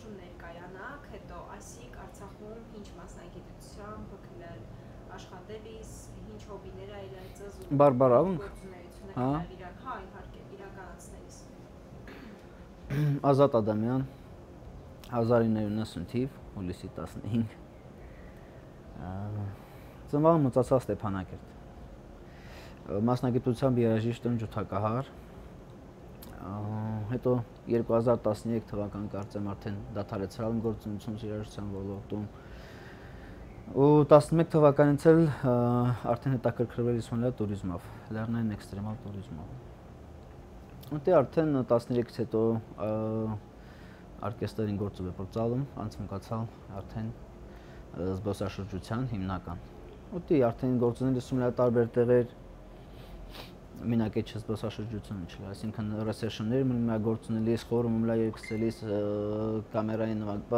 առողջում ներկայանաք, հետո ասիկ Արցախում ինչ մասնագիտությամբ գնել աշխատելիս, ինչ հոբիներ այլացած ու գործունեությունը իրան, հա, իհարկե, իրականացնելիս։ Ազատ Ադամյան, 1990 թիվ, հուլիսի 15, ծնվել մծացա Ստեփանակերտ, մասնագիտությամբ երաժիշտ եմ, ջութակահար, հետո 2013 թվական կարծեմ արդեն դադարեցրել եմ գործունեություն երաժշտության ոլորտում ու 11 թվականից էլ արդեն հետաքրքրվել եմ տուրիզմով, լեռնային էքստրեմալ տուրիզմով։ Ուտի արդեն 13-ից հետո արկեստրին գործով է ծալում, անցմկացալ արդեն զբոսաշրջության հիմնական։ Ուտի արդեն գործունեություն եմ տարբեր տեղեր մենակ է զբոսաշրջությունը չէ, այսինքն ռեսերշներ մնա գործունելիս, խորում մնա երգելիս, կամերային նվագ,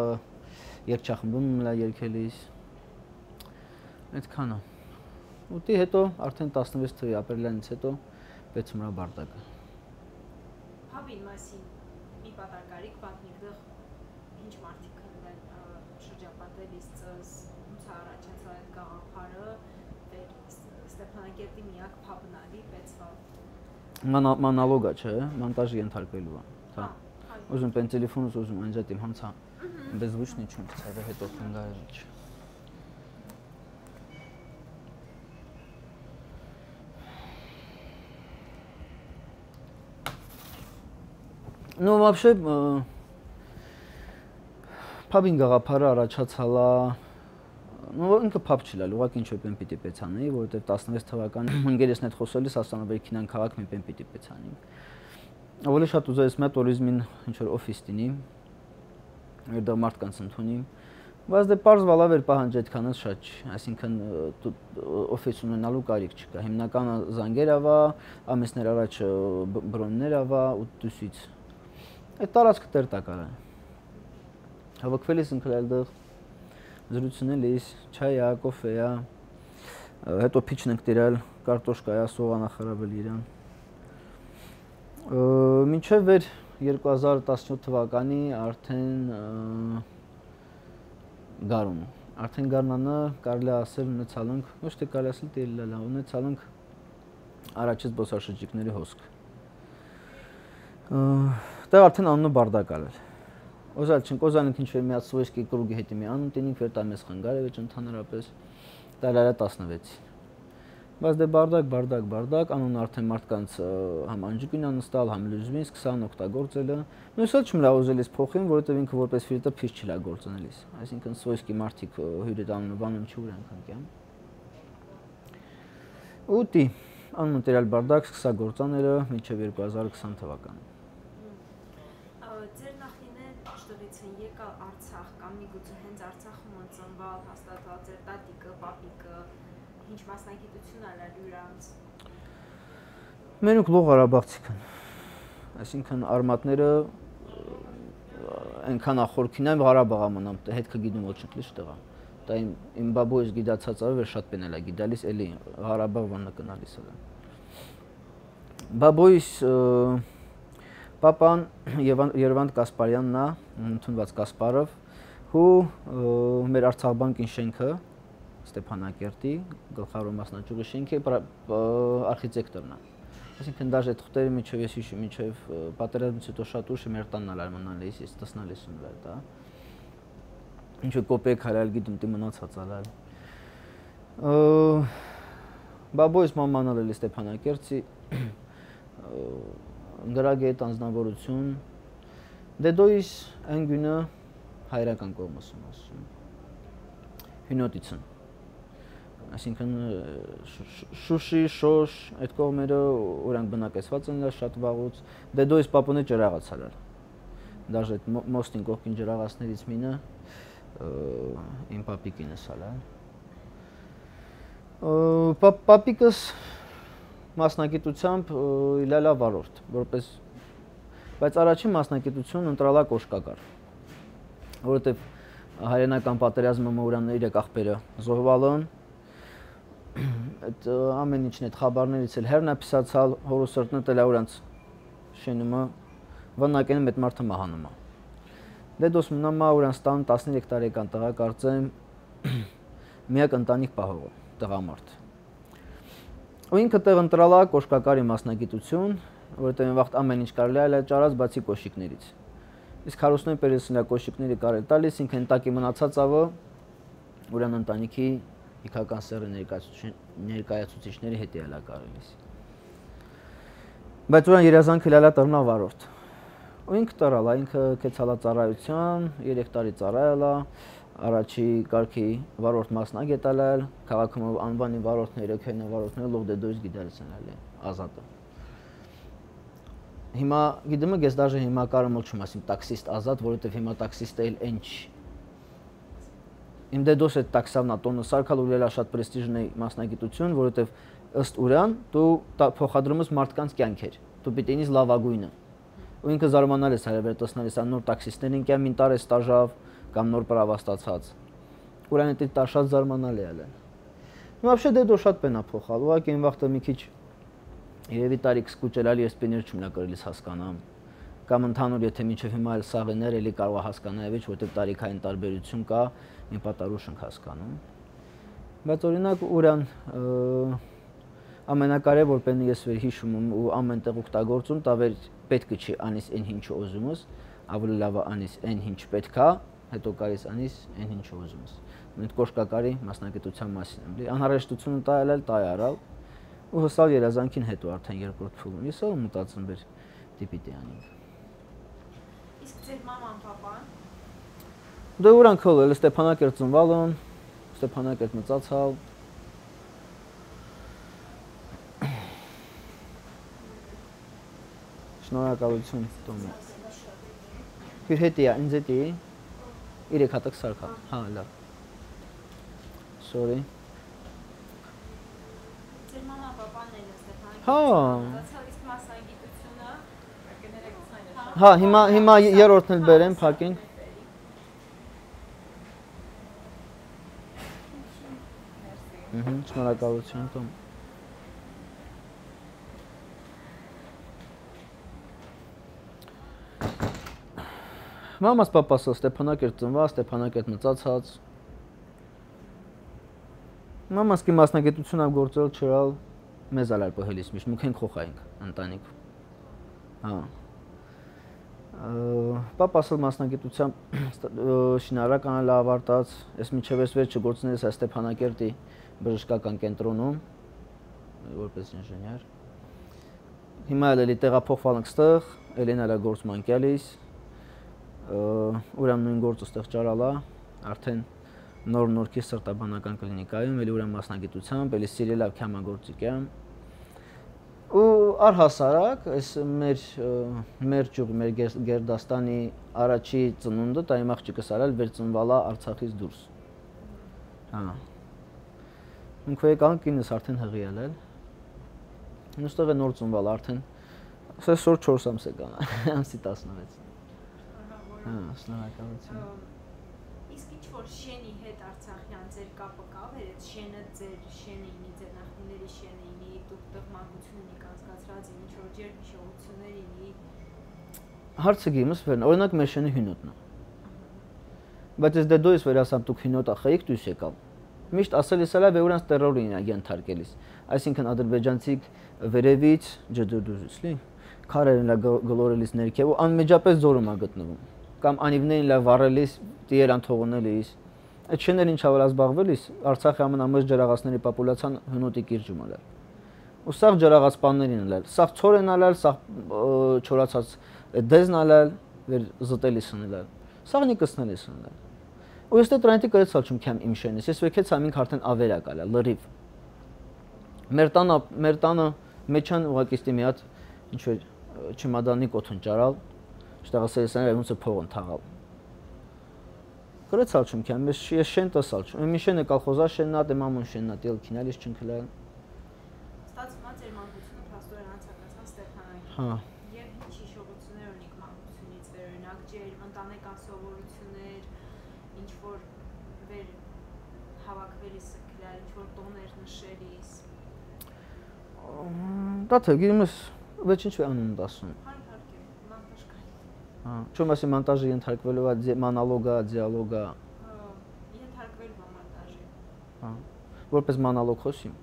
երգչախմբում մնա երգելիս։ Այդքանը։ Ուտի հետո արդեն 16 թվականի ապրիլյանից հետո բեցում եմ Բարդակը։ Հաբին մասին մի պատարկարիք պատմիկդեղ ինչ մարդիկ կնեն շրջապատելիս ծս, ոնց առաջացավ այդ գաղափարը, Ստեփանակերտի միակ փաբն ալի, բեցվա։ Մանալոգա չէ, մոնտաժի ենթարկվելու է։ Հա։ Ուզում պեն տելեֆոնս ուզում անջատ իմ հանցա։ Беззвучный չունք ցավը հետո խնդարիչ։ Ну вообще փաբին գաղափարը առաջացալ է Ну, ինքը փապ չլա, ուղղակի ինչ որ պեն պիտի պեցանի, որովհետև 16 թվականին ընկերեսն հետ խոսելիս Ասլանավերքինան քաղաք մի պեն պիտի պեցանի։ Ավելի շատ ուզես մա տուրիզմին ինչ որ օֆիս դինի, որտեղ մարդկանց ընդունի, բայց դե պարզ վալավ էր պահանջ այդքանը շատ չի, այսինքն օֆիս ունենալու կարիք չկա, հիմնականը զանգեր ավա, ամիսներ առաջ բրոններ ավա ու դուսից։ Այդ տարածքը դեր տակարա։ Հավաքվելիս ընկլել դեղ զրուցունելիս, չայա, կոֆեյա, հետո փիչն ենք տիրել, կարտոշկայա, սողանա խրավել իրան։ Մինչև վեր 2017 թվականի արդեն գարուն։ Արդեն գարնանը կարելի ասել ունեցալ ենք, ոչ թե կարելի ասել տելլալա, ունեցալ ենք առաջից զբոսաշրջիկների հոսք։ Դա արդեն անունը Բարդակ արել։ Օզալ չենք, օզանք ինչ-որ միած սվոյսկի կրուգի հետի մի անուն տինինք, վեր տամես խնգարևեչ ընդհանրապես, տալարը 16։ Բայց դե Բարդակ, անունը արդեն մարդկանց համ անջիկին անստալ, համ լուզմին սկսան օգտագործելը։ Նույնս էլ չմլա ուզելիս փոխին, որովհետև ինքը որպես ֆիլտր փիշ չլա գործունելիս։ Այսինքն սվոյսկի մարդիկ հյուրի անունը բանում չի ուրանք անկյամ։ Ուտի, անունը տերալ Բարդակ սկսա գործաները մինչև 2020 թվականը։ Ձեր նախնիներ շտեղից են եկալ Արցախ կամ միգուցե հենց Արցախում են ծնվել, հաստատված ձեր տատիկը, պապիկը, ինչ մասնագիտություն ալար իրանց։ Մենուք լող Ղարաբաղցիք են։ Այսինքն արմատները այնքան ախորքին են Ղարաբաղը մնամ, հետ կգինում ոչ չլիշ տղա։ Դա իմ բաբոյս գիտացած արը վեր շատ պենելա գիտալիս էլի Ղարաբաղ վաննը կնալիս էլ։ Բաբոյս Պապան Երվանդ Կասպարյանն է, ընդունված Կասպարով, ու մեր Արցախբանկին շենքը Ստեփանակերտի գլխավոր մասնաճյուղի շենքի արխիտեկտորն է։ Այսինքն դաժե թղթերը միջև ես հիշում, միջև պատերազմից հետո շատ ուշ մեր տանն ալար մնալիս, ես տեսնալիս ունվեր դա։ Ինչ որ կոպեկ հարալ գիտում դի մնացած ալալ։ Բաբոյս մաման ալել Ստեփանակերտի Գրագետ անձնավորություն, դե դոյիս այն գունը հայրական կողմս եմ ասում, հյունոտիցն, այսինքն Շուշի, Շոշ, այդ կողմերը որանք բնակեցված են շատ վաղուց, դե դոյիս պապոնը ջրաղաց հալար, դաժ այդ մոստին կողքին ջրաղացներից մինը իմ պապիկինս հալար, պապիկս մասնագիտությամբ իլալա վարորդ, որպես, բայց առաջին մասնագիտություն ընտրալա կոշկակար, որովհետև հայրենական պատերազմը մուրան իրեք աղբերը զոհվալն, այդ ամեն ինչն այդ խաբարներից էլ հերնա պիսացալ, հորուսրտնը տելա ուրանց շենումը, վննակենում այդ մարդը մահանումը։ Դեդոս մնամա ուրան ստան 13 տարեկան տղա կարծեմ միակ ընտանիք պահողը, տղամարդ։ Ու ինքը տեղ ընտրալա կոշկակարի մասնագիտություն, որովհետև այն վաղ ամեն ինչ կարելի է ճարած բացի կոշիկներից։ Իսկ հարուստնեն պերեսնիա կոշիկների կարել տալիս, ինքը ընտակի մնացած ավը ուրան ընտանիքի իքական սեռի ներկայացուցիչների հետ ելա կարելիս։ Բայց ուրան երազանքը լալա տրնա վարորդ։ Ու ինքը տրալա, ինքը կեցալա ծառայության, 3 տարի ծառայելա, առաջի կարգի վարորդ մասնագետալալ, քաղաքում անվանի վարորդները, քայնա վարորդները լող դեդոյից գիդարեցնալ է, ազատը։ Հիմա գիտեմ ես դաժե հիմա կարամ չեմ ասեմ տաքսիստ ազատ, որովհետև հիմա տաքսիստը էլ ինչ Իմ դեդոս այդ տաքսավնա տոնը սարքալ ու լելա շատ պրեստիժնի մասնագիտություն, որովհետև ըստ ուրան դու փոխադրում ես մարդկանց կյանքեր։ Դու պիտի ինձ լավագույնը։ Ու ինքը զարմանալ ես հարավեր տեսնալիս ան նոր տաքսիստներին կյա մին տար է ստաժավ կամ նոր պրավաստացած։ Ուրան այդ տար շատ զարմանալ է ալել։ Ну вообще դեդո շատ պենա փոխալ։ Ուղղակի այն վաղտը մի քիչ Երևի տարիք սկուճելալի ես պեներ չմնա կրելիս հասկանամ։ Կամ ընդհանուր եթե մինչև հիմա էլ սաղեներ էլի կարող է հասկանալ, որտեղ տարիքային տարբերություն կա, իմ պատարուշ ենք հասկանում։ Բայց օրինակ ուրան ամենակարևոր պենը ես վեր հիշում եմ ու ամենտեղ օգտագործում, տավեր պետք չի անիս այն ինչ ուզում ես, ավելի լավ անիս այն ինչ պետք է, հետո կարիս անիս այն ինչ ուզում ես։ Մենք կոշկակարի մասնագիտության մասին եմ։ Անհրաժեշտությունը տայել տայ արալ ու հսալ երազանքին հետո արդեն երկրորդ փուլում։ Ես ով մտածում բեր դիպիտի անինք։ Իսկ ձեր մաման, պապան։ Դե ուրան քոլել Ստեփանակերտ ծնվալն, Ստեփանակերտ մծացալ։ Շնորհակալություն Տոմի։ Իր հետի է, ինձ հետի։ 3 հատակ սարքա։ Հա, լավ։ Sorry։ Ձեր մաման, պապան են Ստեփանակերտ։ Հա։ Իսկ մասնագիտությունը կներեք Հա, հիմա երրորդն էլ բերեմ, փակենք։ Շնորհակալություն Տոմ։ Մամաս պապասը Ստեփանակերտ ծնված, Ստեփանակերտ մծացած։ Մամաս կի մասնագիտություն ավ գործել չրալ մեզ ալար պահելիս միշտ մուքենք խոխայինք ընտանիք։ Հա։ Պապասը մասնագիտությամբ շինարարական էլ ավարտած, ես միջև ես վեր չգործնես Ստեփանակերտի բժշկական կենտրոնում որպես ինժեներ։ Հիմա էլի տեղափոխվել ենք ստեղ, ելին էլա գործման կյալիս, ուրան նույն գործը ստեղ ճարալա, արդեն նոր-նորքի սրտաբանական կլինիկայում, էլի ուրան մասնագիտությամբ, էլի սիրելավ քյամագործիկ եմ։ Ու առհասարակ, այս մեր ճյուղի, մեր Գերդաստանի առաջի ծնունդը, տայմ աղջիկս արել վեր ծնվալա Արցախից դուրս։ Հա։ Մենք եկան կինս արդեն հղիել էլ։ Նստեղ է նոր ծնվել արդեն, այսօր 4 ամս է կան, ամսի 16։ Հա, շնորհակալություն։ Իսկ ինչ-որ շենի հետ Արցախյան ձեր կապը կա, վեր այդ շենը ձեր շենինի, ձեր նախնիների շենինի, դուք տեղ մանկություն ունիք անցկացրած, ինչ-որ ջեր հիշողություններ ինի։ Հարցը գիմս վերն, օրինակ մեր շենը հյունոտն է։ Բայց ես դեդոյս վեր ասամ դուք հյունոտա խայիք դույս եկալ։ Միշտ ասելիս էլա վեուրանց տերորին է ենթարկելիս։ Այսինքն ադրբեջանցիք վերևից ջդուդուզից լի քարերն լա գլորելիս ներքև ու անմիջապես ձորում է գտնվում։ Կամ անիվներին լա վառելիս տիերան թողնելիս։ Այդ շեներն ինչ ավալ զբաղվելիս Արցախի ամենամեծ ջրաղացների պոպուլյացիան հնոտի կիրճում է։ Ու սաղ ջրաղացպաններին էլ, սաղ ցոր են ալալ, սաղ չորացած դեզն ալալ, վեր զտելիս սնել։ Սաղ նիկսնելիս սնել։ Ու ես դրանից կրեցալ չում քեմ իմ շենից։ Ես վեքեց ամինք արդեն ավերակ ալա, լրիվ։ Մեր տանը մեջան ուղղակի ստի մի հատ ինչ որ չիմադանի կոթուն ճարալ, շտեղ ասելիսան ոնց է փողն թաղալ։ Կրեցալ չում քեմ, ես շեն տեսալ չում։ Մի շենը կոլխոզա շենն է, մամուն շենն է, դել քինալիս չնքլան։ Ստացվում է ձեր մանկությունը փաստորեն անցկացած Ստեփանակերտում։ Հա։ Եվ ինչ հիշողություններ ունիք մանկությունից վեր, օրինակ ջեր, ընտանեկան սովորություններ, ինչ որ վեր հավաքվելիս սկլալ, ինչ որ տոներ նշելիս։ Դա թե գիմս ոչ ինչ է անում դասում։ Հայ իհարկե, մանկաշկային։ Հա, չեմ ասի մոնտաժը ենթարկվելու է մանալոգա, դիալոգա։ Ենթարկվելու է մոնտաժի։ Հա, որպես մանալոգ խոսիմ։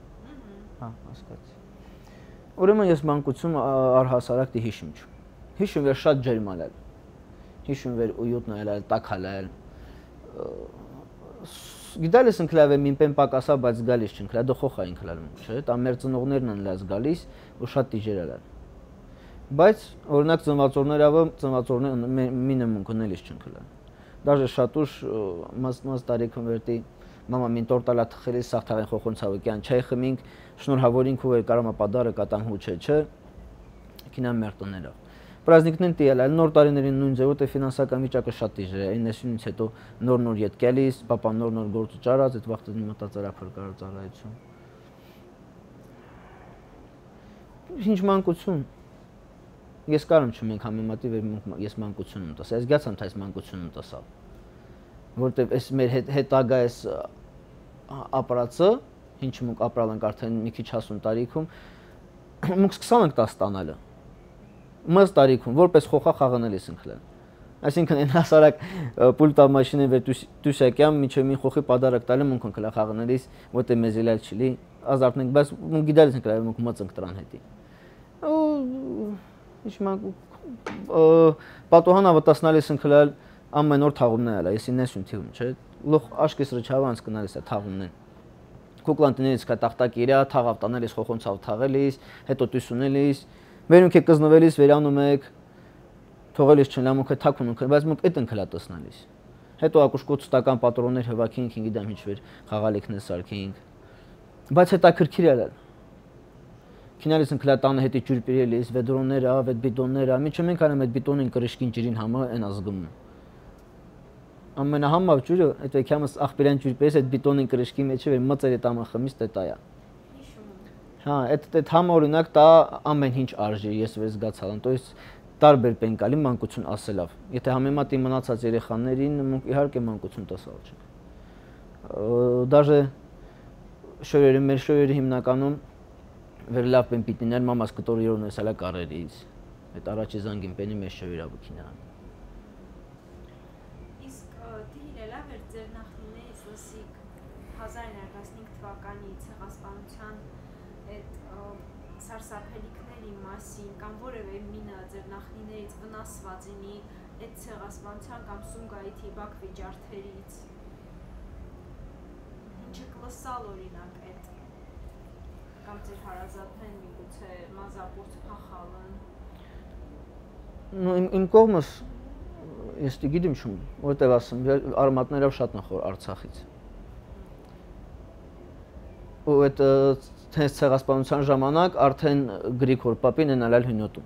Հա, հասկացի։ Ուրեմն ես մանկություն առհասարակ դի հիշում չեմ։ Հիշում եմ շատ ջերմալ եմ։ Հիշում եմ ույուտն էլ տակալ էլ։ Գիտալիս ընկլավ եմ ինքն պակասա, բայց գալիս չընկլա, դու խոխա ինքլալում, չէ՞, դա մեր ծնողներն են լաց գալիս ու շատ տիժերալ են։ Բայց օրինակ ծնվածորները մինը մունքնելիս չընկլան։ Դաժե շատ ուշ մաս տարիքում վերտի մամա մին տորտալա թխելի սախթաղեն խոխոնցավոկյան չայ խմինք, շնորհավորինք ու կարամա պադարը կատամ հուչե, չէ։ Կինա մեր տներով։ Պրազնիկներն տիել, այլ նոր տարիներին նույն ձևով թե ֆինանսական վիճակը շատ տիժեր է, 90-ից հետո նոր ետ գալիս, պապան նոր գործ ճարած, այդ վաղտը մտածարափր կար ծառայություն։ Ինչ մանկություն։ Ես կարում չունենք համեմատի ես մանկություն եմ տասա, ես գացամ թե այս մանկություն եմ տասա։ Որտեվ այս մեր հետագա այս ապրածը, ինչ մունք ապրալ ենք արդեն մի քիչ 50 տարիքում, մունք սկսան ենք 10 տանալը։ Մս տարիքում որպես խոխա խաղանելիս ընկլան։ Այսինքն այն հասարակ պուլտա մաշինը վեր դուսակյամ միջև մի խոխի պադարակ տալը մունք ընկլա խաղանելիս, որտե մեզելալ չլի, ազարթնենք, բայց մունք գիտալիս ընկլա մունք մած ընկտրան հետի։ Ինչ մանք պատոհանա վտասնալիս ընկլալ ամեն օր թաղումն է, ես 90 թիվում, չէ։ Լոխ աշկես ռչավանց կնալիս է թաղումն են։ Կուկլանտներից կա տախտակ իրա, թաղավ տանելիս խոխոնցավ թաղելիս, հետո տուսունելիս Վերում եք կզնվելիս վերանում եք թողելիս չնա մուքը թակուն ունք, բայց մուք այդ ընկլա տեսնալիս։ Հետո ակուշկոծտական պատրոններ հվակինք, գիտեմ ինչ վեր խաղալիքներ սարքինք։ Բայց հետաքրքիր է։ Քինալիս ընկլա տանը հետի ջուրպիրելիս, վեդրոններ, վեդբիդոններ, միջը մենք անեմ այդ բիտոնին կրշկին ջրին համը են ազգում։ Ամենահամավ ջուրը այդ վեքամս աղբերան ջուրպերես այդ բիտոնին կրշկի մեջ է մծեր այդ ամը խմից տետայա։ Հա, այդ համը օրինակ դա ամեն ինչ արժի, ես վեր զգացալ եմ, то есть տարբեր պենկալի մանկություն ասելով։ Եթե համեմատի մնացած երեխաներին, իհարկե մանկություն տասալ չենք։ Դաժե շորերը, մեր շորերը հիմնականում վեր լավ պեն պիտիներ, մամաս կտորիրոն էսալա կարերից։ Այդ առաջի զանգին պենի մեր շորերա բուքինա։ Իսկ դիհիրելա վեր ձեր նախնիներից լսիկ 1915 թվականի ցեղասպանության այդ սարսափելիքների մասին կամ որևէ մինը ձեր նախնիներից վնասված ինի այդ ցեղասպանության կամ Սումգայիթի Բաքվի ջարդերից ինչը կլսալ օրինակ այդ կամ ձեր հարազատներն միգուցե մազապուրց փախալն Իմ կողմս ես գիտեմ չում, որտեվ ասեմ, արմատներով շատ նախոր Արցախից։ Ու այդ հենց ցեղասպանության ժամանակ արդեն Գրիգոր Պապին են ալալ հյունոտում։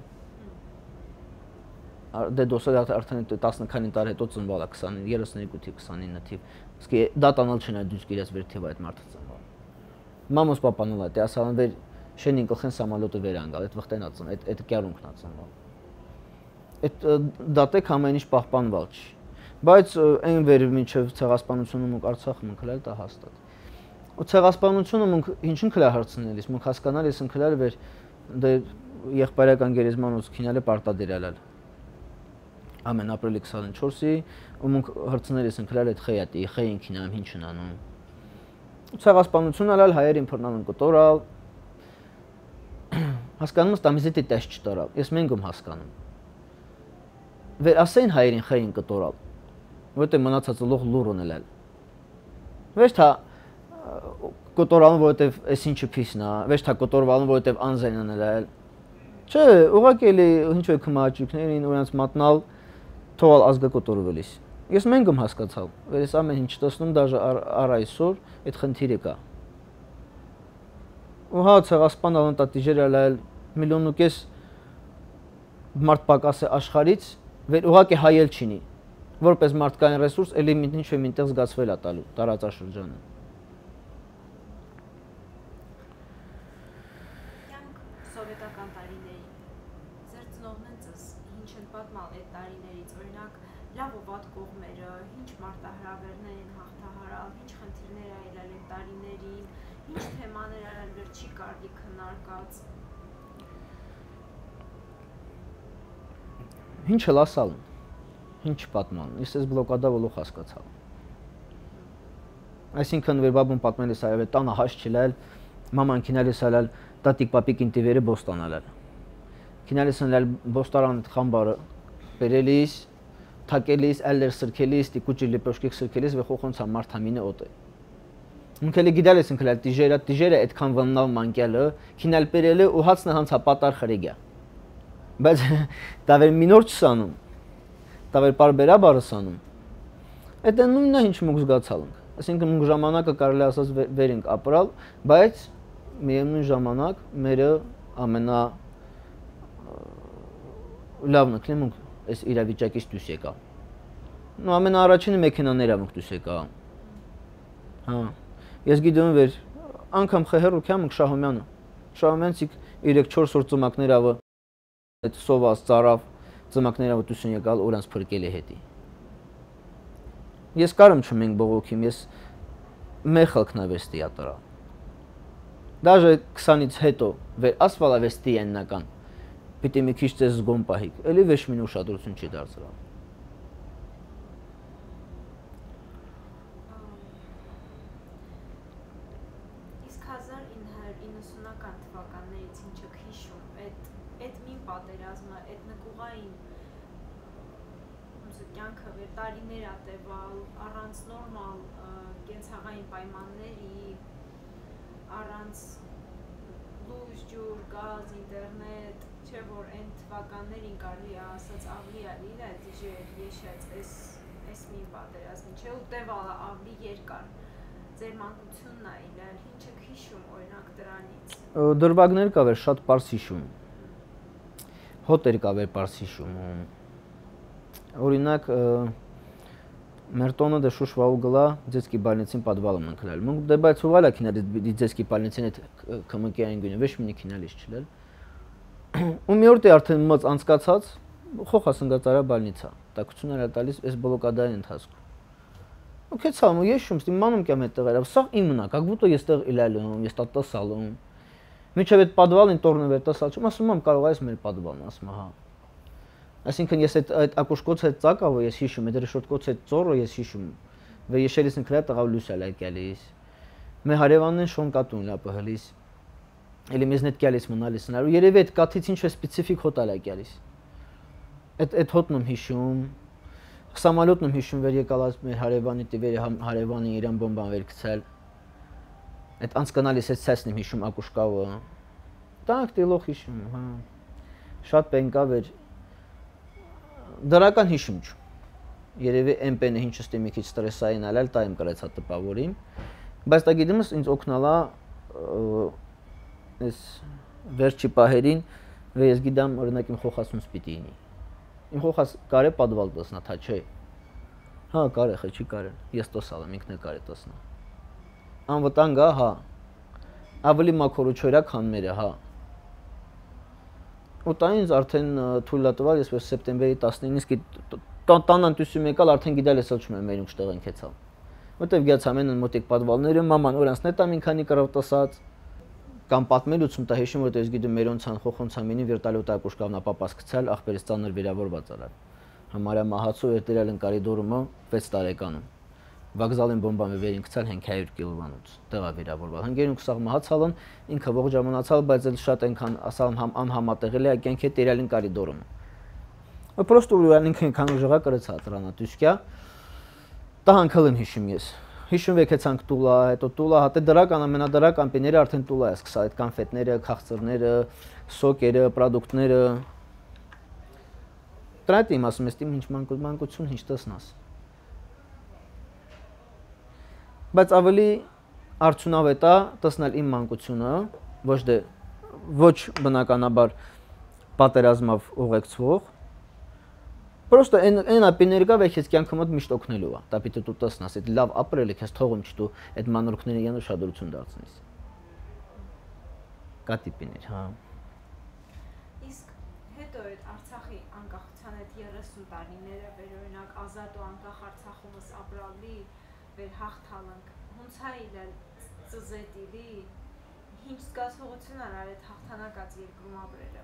Դե դոսը արդեն 10 քանի տարի հետո ծնվել է 32 թիվ 29 թիվ։ Իսկ դա տանալ չնա դուք իրաց վեր թիվ այդ մարդը ծնվել։ Մամոս պապանալ է, դե ասան վեր շենին կլխեն սամալոտը վեր անգալ, այդ վղտեն ածն, այդ կյարունքն ածնվել։ Այդ դատեք ամեն ինչ պահպանվել չի։ Բայց այն վեր մինչև ցեղասպանությունը մուք Արցախը մնքլալ դա հաստատ։ Ու ցեղասպանությունը մուք ինչին քլա հարցնելիս, մուք հասկանալիս ընկլալ վեր դե եղբայրական գերեզմանոց քինալը պարտադիրալալ։ Ամեն ապրիլի 24-ի ու մուք հարցնելիս ընկլալ այդ խեյատի, խեյին քինամ ինչ են անում։ Ցեղասպանությունը ալալ հայերին փռնան կտորալ։ Հասկանում ես տամիզի տես չտորալ։ Ես մենգում հասկանում։ Վեր ասեն հայերին խեյին կտորալ։ Որտե մնացածը լող լուր ունելալ։ Վեշ թա կտորալն որտեվ էս ինչը փիսն է, վեշ թա կտորվալն որտեվ անզեն ունելալ։ Չէ, ուղղակի էլի ինչ է քմաճուկներին ուրանց մատնալ թողալ ազգը կտորվելիս։ Ես մենգում հասկացալ, վեր ես ամեն ինչ տեսնում դաժե առ այսօր այդ խնդիրը կա։ Ու հա ցեղասպանալ ընտա տիժերալ 1.5 միլիոն մարդ պակաս է աշխարից, վեր ուղղակի հայել չինի։ Որպես մարդկային ռեսուրս էլի ինչ է մինտեղ զգացվել է տալու տարածաշրջանը։ Յանք սովետական տարիներին ձեր ծնողներն ձեզ ինչ են պատմալ այդ տարիներից, օրինակ լավ ու վատ կողմերը, ինչ մարտահրավերներ են հաղթահարալ, ինչ խնդիրներ ա ելել այդ տարիներին, ինչ թեմաներ ա վեր չի կարելի քննարկած։ Ինչ էլ ասալ։ ինչ պատման։ Ես այս բլոկադա ոլող հասկացա։ Այսինքն վեր բաբուն պատմել է սայավ տանը հաշ չլալ, մաման քինալիս ալալ, տատիկ պապիկ ինտիվերը բոստանալալ։ Քինալիս ալալ բոստարան խամբարը բերելիս, թակելիս, ալեր սրքելիս, տիկուճի լիպոշկիկ սրքելիս վե խոխոնց համարթամինը օտե։ Ինքելի գիտալիս ինքլալ տիժերը այդքան վննալ մանկյալը, քինալ բերելը ու հացնը հանցա պատար խրեգա։ Բայց դա վեր մինոր չսանում, դա վեր պարբերաբարը սանում։ Այդ նույնն է ինչ մուկ զգացալնք։ Այսինքն մուկ ժամանակը կարելի ասած վեր ենք ապրալ, բայց միևնույն ժամանակ մերը ամենա լավն է մուկ այս իրավիճակից դուրս եկա։ Նո ամենաառաջինը մեքենաները մուկ դուրս եկա։ Հա։ Ես գիտեմ վեր անգամ խհերու քամք Շահումյանը։ Շահումյանցիկ 3-4 օր ծմակներ ավը այդ սովաս ծարավ ծմակներ ավը դուրս եկալ օրանց փրկել է հետի։ Ես կարում չմենք բողոքիմ, ես մեր խլքնավեստի ատրա։ Դաժե 20-ից հետո վեր ասֆալավեստի եննական պիտի մի քիչ ձեզ զգոմ պահիկ, էլի վեշ մին ուշադրություն չի դարձրալ։ Իսկ 1990-ական թվականներից ինչ եք հիշում, այդ մին պատերազմը, այդ նկուղային կյանքը վեր տարիներ ատևալ, առանց նորմալ կենցաղային պայմանների, առանց լույս, ջուր, գազ, ինտերնետ, չէ որ այն թվականներին կարելի ասած ավելի ալիլ է դիժեր եշած այս մին պատերազմի, չէ ու տևալը ավելի երկար, ձեր մանկությունն այլ, ինչ եք հիշում օրինակ դրանից։ Դրվագներ կավեր շատ պարս հիշում, հոտեր կավեր պարս հիշում, օրինակ մեր տոնը դե շուշվա ուգլա ձեցկի բալնեցին պատվալում ընկլել, մունք դե բայց ուվալա քինել ձեցկի բալնեցին այդ կմկի այն գույնը, վեշ մինի քինալիս չլել, ու մի օրտի արդեն մած անցկացած, խոխաս ընգացարա բալնիցա, տակություն էր տալիս այս բլոկադային ընթացքում։ Ու քեցամ ու եշում, ստի մանում կյամ այդ տեղերը, սաղ իմնա, как будто ես տեղ իլալում, ես տա տասալում, միջև այդ պատվալին տորնը վեր տասալ չում, ասում եմ կարող այս մեր պատվալն, ասում հա։ Այսինքն ես այդ ակուշկոց այդ ծակավը ես հիշում, այդ ռեշոտկոց այդ ծորը ես հիշում, վեր եշելիս ընկրայ տղավ լուսալ այդ կյալիս, մեր հարևանն շոնկատուն լապը հլիս, էլի մեզ նետ կյալիս մնալիս նար, ու երևի այդ կաթից ինչ-որ սպեցիֆիկ հոտ ալ կյալիս, այդ հոտն եմ հիշում, սամալոտն եմ հիշում, վեր եկալած մեր հարևանի տիվերի հարևանի իրան բոմբան վեր կցել, այդ անցկանալիս այդ սեսն եմ հիշում ակուշկավը, տանք տիլող հիշում, հա, շատ պենկա վեր, դրական հիշում չու, երևի էմպենը ինչ ստի մի քիչ ստրեսային ալել, տա եմ կրեցա տպավորիմ, բայց դա գիտիմս ինձ օգնալա այս վերջի պահերին, վեր ես գիտամ օրինակ իմ խոխասում սպիտի ինի, իմ խոխաս կարե պատվալ տասնա, թա չէ, հա կարե խե չի կարել, ես տոսալ եմ ինքն է կարե տասնա, անվտանգա հա, ավելի մաքորու չորա քան մերը հա, ու տա ինձ արդեն թույլատվալ ես սեպտեմբերի 19-ից տանան տուսում եկալ արդեն գիտալ ես ելչում եմ մեր ունք շտեղ ենք եցալ, որտև գյաց ամեն են մոտիկ պատվալները, մաման որանց նետ ամին քանի կրավ տասած, կամ պատմելուցում տա հիշում, որտև ես գիտում մերոնցան խոխոնցամինին վիրտալյոտ ակուշկավնա պապաս կցել, աղբերից ծանր վիրավորված արար, համարյա մահացու երտերել են կարիդորումը 6 տարեկանում, վագզալին բոմբան վեր ինքցալ հենք 100 կիլովանուց, տեղա վիրավորված, հնգերունք սաղ մահացալն, ինքը ողջ ժամանացալ, բայց էլ շատ ենքան ասալն անհամատեղել է ակյանք հետ երելին կարիդորումը, պրոստը ուրան ինքը ենքան ուժղա կրեց հատրանա տուսկյա, տա հանքել եմ հիշում ես, հիշում վեկեցանք տուլա, հետո տուլա, հատե դրական, ամենադրական պիները արդեն տուլա ես կսա, այդ կանֆետները, քաղցրները, սոկերը, պրադուկտները, տրայտ իմ ասում ես, իմ ինչ մանկություն, ինչ տսնաս, բայց ավելի արդյունավետ է տեսնել իմ մանկությունը, ոչ բնականաբար պատերազմով ուղեկցվող, պրոստը այն ապիների կա, վեքես կյանքը մոտ միշտ օգնելու է, դա պիտի դու տեսնաս, այդ լավ ապրել եք, ես թողում չդու այդ մանրուքների յան ուշադրություն դարձնես, կա տիպիներ, հա։ Իսկ հետո այդ Արցախի անկախության այդ 30 տարիները, վեր օրինակ ազատ ու անկախ Արցախումս ապրալի, վեր հաղթալանք, հունց հայլել ծզետիլի, ինչ զգացողություն ան այդ հաղթանակած երկրում ապրելը։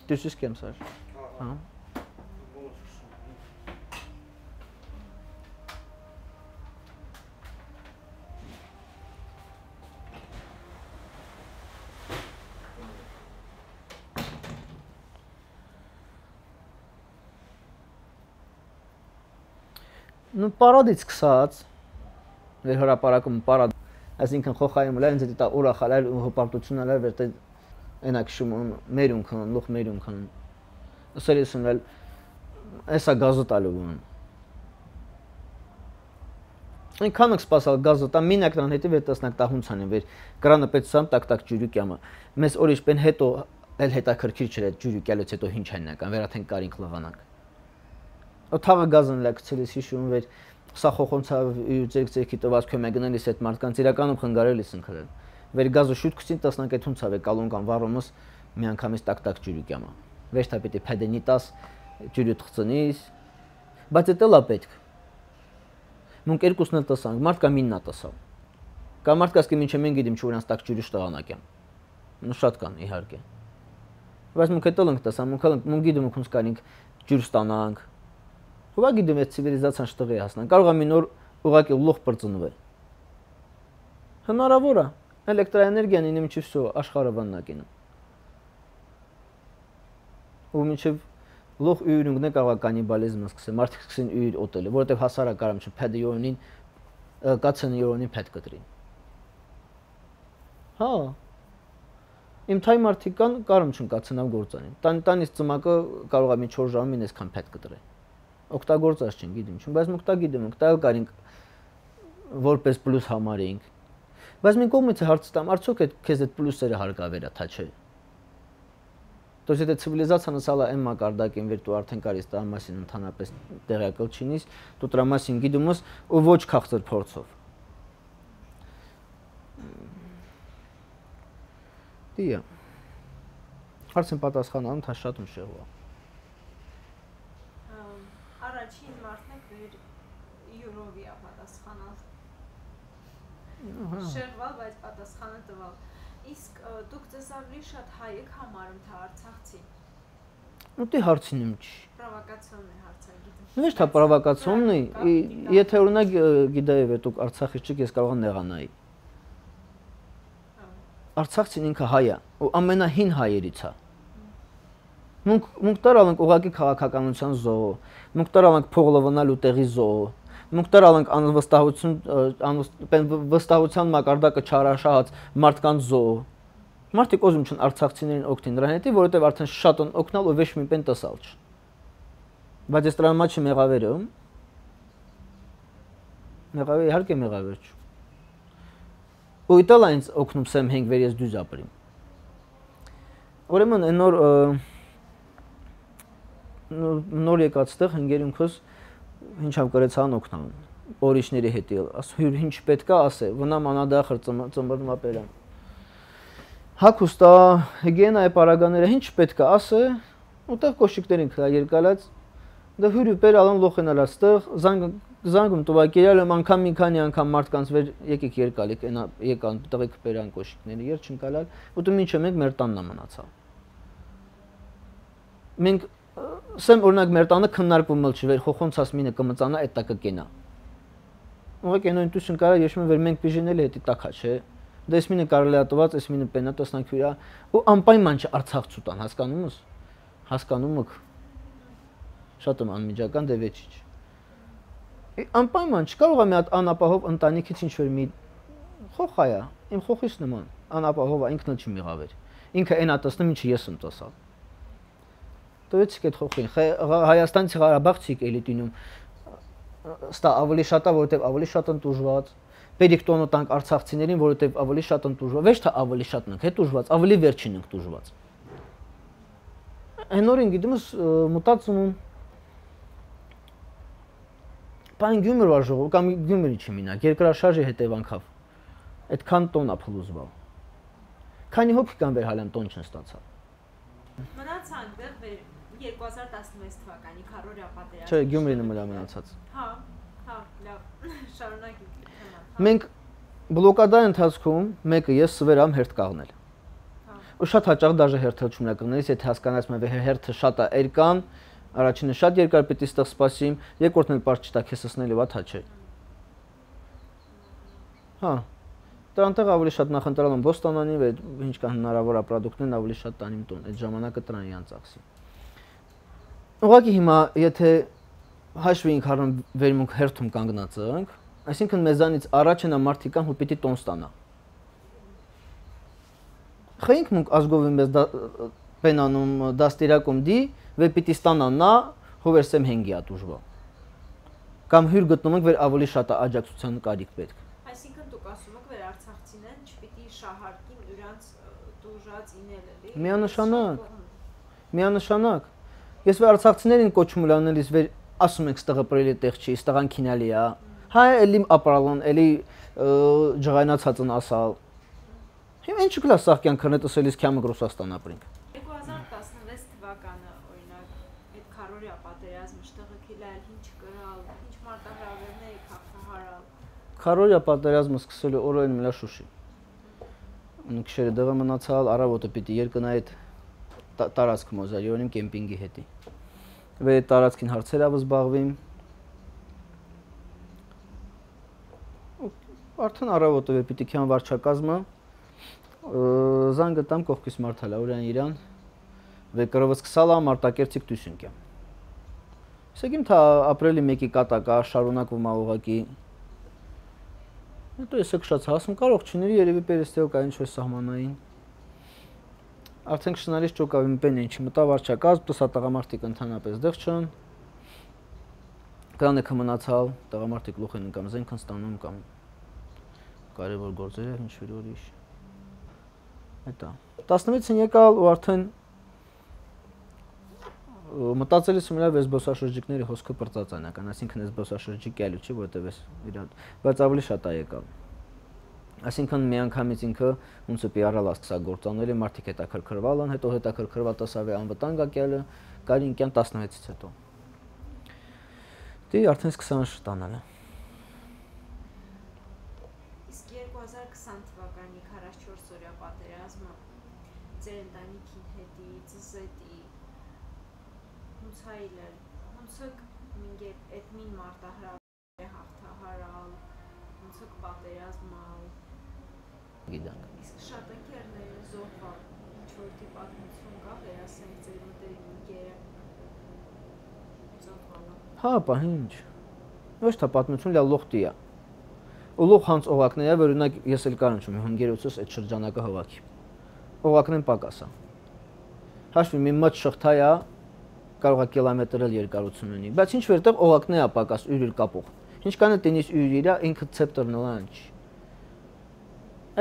Ты с кем, Саш? Ага. Ну, парадից սկսած, վեր հրապարակում парад, այսինքն խոխայում լայն ձեթի տա ուրախալար ու հպարտությունալար վեր տե ենակշում մերունքն, լուխ մերունքն, սերիսում էլ էսա գազոտալու են։ Այնքան եք սպասալ գազոտա, մինակնան հետի վեր տասնակ տահունցան են վեր, կրանը պետսան տակ-տակ ջուրյուկ ямը, մեզ օրիշ պեն հետո էլ հետա քրքիր չր էտ ջուրյուկ ելուց հետո հինչ այննական, վեր աթեն կարինք լղանանք։ Թաղը գազն լակցելիս հիշում վեր սա խոխոնցա ձերք-ձերքի տված քյոմ է գնելիս այդ մարդկանց իրականում խնգարելիս ընքրել։ Վեր գազը շուտ քցին տասնակ այդ հունցավ է կալոն կան վարոմս մի անգամից տակ-տակ ջուրյուկ ямը։ Վեր թա պետի փեդենի տաս ջուրյուկ խծնիս, բայց էդ էլա պետք։ Մունք երկուսն էլ տասանք, մարդ կա միննա տասավ։ Կա մարդ կասկի մինչև մենք գիտիմ չէ ուրանց տակ ջուրյուկ տղանակ եմ։ Նու շատ կան իհարկե։ Բայց մունք էդ էլ ենք տասան, մունք գիտում ենք ոնց կարինք ջուր ստանանք։ Հովա գիտում ես ցիվիլիզացիան շտղի հասնան, կարող է մի նոր ուղղակի լուխ բրծնվել։ Հնարավոր է, էլեկտրաէներգիան ինի միջև всё աշխարհը վաննակին։ Ու միջև լուխ յուրունգն է կարող է կանիբալիզմը սկսել, մարդիկ սկսեն յուր օտել, որովհետև հասարակ կարամ չէ փեդիորնին կացնիորնին փեդ կտրին։ Հա։ Իմ թայ մարդիկ կան կարամ չն կացնավ գործանին։ Տանից ծմակը կարող է մի 4 ժամին այսքան փեդ կտրել։ Օգտագործած չեն գիտեմ չեմ, բայց մուկտա գիտեմ, տալ կարինք որպես պլյուս համարենք։ Բայց մենք կողմից է հարց տամ, արդյոք այդ քեզ այդ պլյուսերը հարկավերա թա չէ։ То есть это цивилизация насала այն մակարդակին վեր դու արդեն կարես տա մասին ընդհանրապես տեղյակալ չինես, դու դրա մասին գիտում ես ու ոչ քաղցր փորձով։ Դիա։ Հարցին պատասխանան թա շատ ուշեղ է։ Առաջին մարդն եք վեր յուրովի է պատասխանալ։ Շեղվալ, բայց պատասխանը տվալ։ Իսկ դուք ձեզ ավելի շատ հայ եք համարում, թե արցախցի։ Ну ты հարցին իմ չի։ Պրովոկացիոն է հարցը գիտեմ։ Ну что պրովոկացիոն է, եթե օրինակ գիտեև դուք Արցախից չեք, ես կարող եմ նեղանայի։ Արցախցին ինքը հայ է, ու ամենահին հայերից է։ Մունք տարալ ենք ուղղակի քաղաքականության զոհ, մունք տարալ ենք փողլվնալու տեղի զոհ, մունք տարալ ենք վստահության մակարդակը չարաշահած մարդկանց զոհ։ Մարդիկ ոզում չն արցախցիներին օգտին դրան հետի, որովհետև արդեն շատ են օգնալ ու վեշ մի պեն տսալ չ։ Բայց ես դրան մաչի մեղավերը, մեղավեր իհարկե մեղավեր չ։ Ու իտալ այնց օգնում սեմ հենք վեր ես դյուզ ապրիմ։ Ուրեմն նոր եկած տեղ հնգերունքս ինչավ կրեցան օգնան օրիշների հետի ասում ինչ պետք է ասե վնամ անադախր ծմբրնումա պերան հակուստա հիգիենայի պարագաները ինչ պետք է ասե ուտեղ կոշիկներին քրա երկալած դա հյուրի պերալն լոխենալած տեղ զանգում տուվակերալ եմ անգամ մի քանի անգամ մարդկանց վեր եկեք երկալիք եկան տղեկ պերան կոշիկները եր չընկալալ ու դու մինչև մենք մեր տանն մնացավ մենք Սեմ օրինակ մեր տանը քննարկվում չի վեր խոխոնցած մինը կմծանա այդ տակը կենա։ Ուղղակի այնու ինտուիցիոն կարա եշում վեր մենք բիժինել հետի տակա չէ։ Դա էս մինը կարելի է տված, էս մինը պենա տասնաքյուրա ու անպայման չի Արցախցու տան, հասկանում ես։ Հասկանում եք։ Շատ եմ անմիջական դե վեճիչ։ Անպայման չկարող է մի հատ անապահով ընտանիքից ինչ որ մի խոխա է, իմ խոխից նման, անապահով է ինքն էլ չի մեղավեր։ Ինքը այնա տեսնում ինչի ես եմ տեսալ։ Դուք եք խոխին, Հայաստանից Ղարաբաղցիք էլի տինում, ստա ավելի շատ է, որովհետև ավելի շատ են տուժված, պետք տոնո տանք արցախցիներին, որովհետև ավելի շատ են տուժված, ոչ թե ավելի շատն ենք, հետ տուժված, ավելի վերջին ենք տուժված։ Այն օրին գիտեմ ես մտածում եմ, բան գյումր վար ժողով, կամ գյումրի չի մինակ, երկրաշարժի հետևանքով, այդքան տոն է փլուզվել։ Քանի հոգի կան վեր հալան տոն չեն ստացալ։ Մնացանք դեռ 2016 թվականի քարորյա պատերազմը։ Չէ, Գյումրին մնա մնացած։ Հա, լավ, շարունակենք։ Մենք բլոկադայի ընթացքում մեկը ես սվերամ հերթ կաղնել։ Շատ հաճախ դաժե հերթել չունի կներից, եթե հասկանացում եմ հերթը շատ է երկան, առաջինը շատ երկար պիտի ստեղ սպասիմ, երկրորդն էլ բարձ չտա քեզ սնելի վատ հաչ է։ Հա։ Դրանտեղ ավելի շատ նախընտրել եմ Բոստոնանի, ինչ կան հնարավոր է պրոդուկտներն ավելի շատ տանիմ տուն, այդ ժամանակը տրան իրան ծախսի։ Ուղղակի հիմա եթե հաշվի ենք առնում վերմունք հերթում կանգնած ենք, այսինքն մեզանից առաջ նա մարդիկ կան, որ պիտի տոն ստանա։ Խենք մենք ազգովի մեզ պենանում դաստիրակում դի, վեր պիտի ստանա նա, հովերսեմ հենգի ատուժվա։ Կամ հյուր գտնում ենք, վեր ավելի շատ է աջակցության կարիք պետք։ Այսինքն դուք ասում եք, վեր արցախցիներն չպիտի շահարկին իրանց դուժած ինել էլի։ Միանշանակ։ Ես վեր արցախցիներին կոչում լանելիս վեր ասում ենք ստեղը պրելի տեղ չի, ստեղան քինալի է։ Հայ էլի ապրալն, էլի ջղայնացածն ասալ։ Հիմա ինչ կլա սաղկյան քրնետ ասելիս կյամը Ռուսաստան ապրենք։ 2016 թվականը օրինակ այդ քարորիա պատերազմը շտեղը քիլալ ինչ կրալ, ինչ մարտահրավերներ եք հաղթահարալ։ Քարորիա պատերազմը սկսելու օրը այն մլա Շուշի։ Քշերը դեղը մնացալ, առավոտը պիտի երկնա այդ տարածք մոզայոնիմ կեմպինգի հետի։ Վեր այդ տարածքին հարցերով զբաղվիմ։ Արդեն առավոտը վեր պիտի քյան վարչակազմը զանգ գտամ կողքից մարդալա ուրան իրան վեր կրովը սկսալա մարտակերտիկ դուսունք եմ։ Սեգիմ թա ապրելի մեկի կատակա շարունակվում ա ուղակի։ Հետո ես կշած հասում կարող չների երևի պերեստեոկա ինչ-որ սահմանային։ Արդեն շնալիս ճոկավիմ պեն ինչի մտա վարչակազմ, տսա տղամարտիկ ընդհանրապես դեղ չն։ Կրանը կմնացալ, տղամարտիկ լուխ են կամ զենք են ստանում կամ կարևոր գործեր են ինչ-որ ուրիշ։ Հետա 16-ին եկալ ու արդեն մտածելիս ու միլավ ես զբոսաշրջիկների հոսքը պրծածանական, այսինքն ես զբոսաշրջիկ յալու չի, որտև ես իրան, բայց ավելի շատ է եկալ։ Այսինքն մի անգամից ինքը ոնց է պիարալ ասկսա գործանել, մարդիկ հետաքրքրվել են, հետո հետաքրքրված տասավի անվտանգ ակյալը, կարինքյան 16-ից հետո։ Դե արդեն սկսան շտանել է։ Իսկ 2020 թվականի 44 օրյա պատերազմը ձեր ընտանիքին հետի, ծզետի, հունցայիլել, հունցըկ մինգետ էտ մին մարտահրավեր հաղթահարալ, հունցըկ պատերազմալ։ Գիտանք։ Իսկ շատ ընկերները զոհվալ, ինչ-որտի պատմություն կա, վերասենք ձեր մտերիմ ընկերը զոհվալը։ Հա, պա ինչ։ Ոչ թա պատմություն լա լոխտի է։ Ուլուղ հանց օղակն է, որ օրինակ ես էլ կարանչում եմ հնգերոցս այդ շրջանակը հովակի։ Օղակն են պակասա։ Հաշվի մի մոտ շղթա է, կարող է կիլոմետրել երկարություն ունի, բայց ինչ վերտեղ օղակն է պակաս ուրիր կապող։ Ինչ կանը տենիս ուրիրա ինքը ցեպտորն լանջ։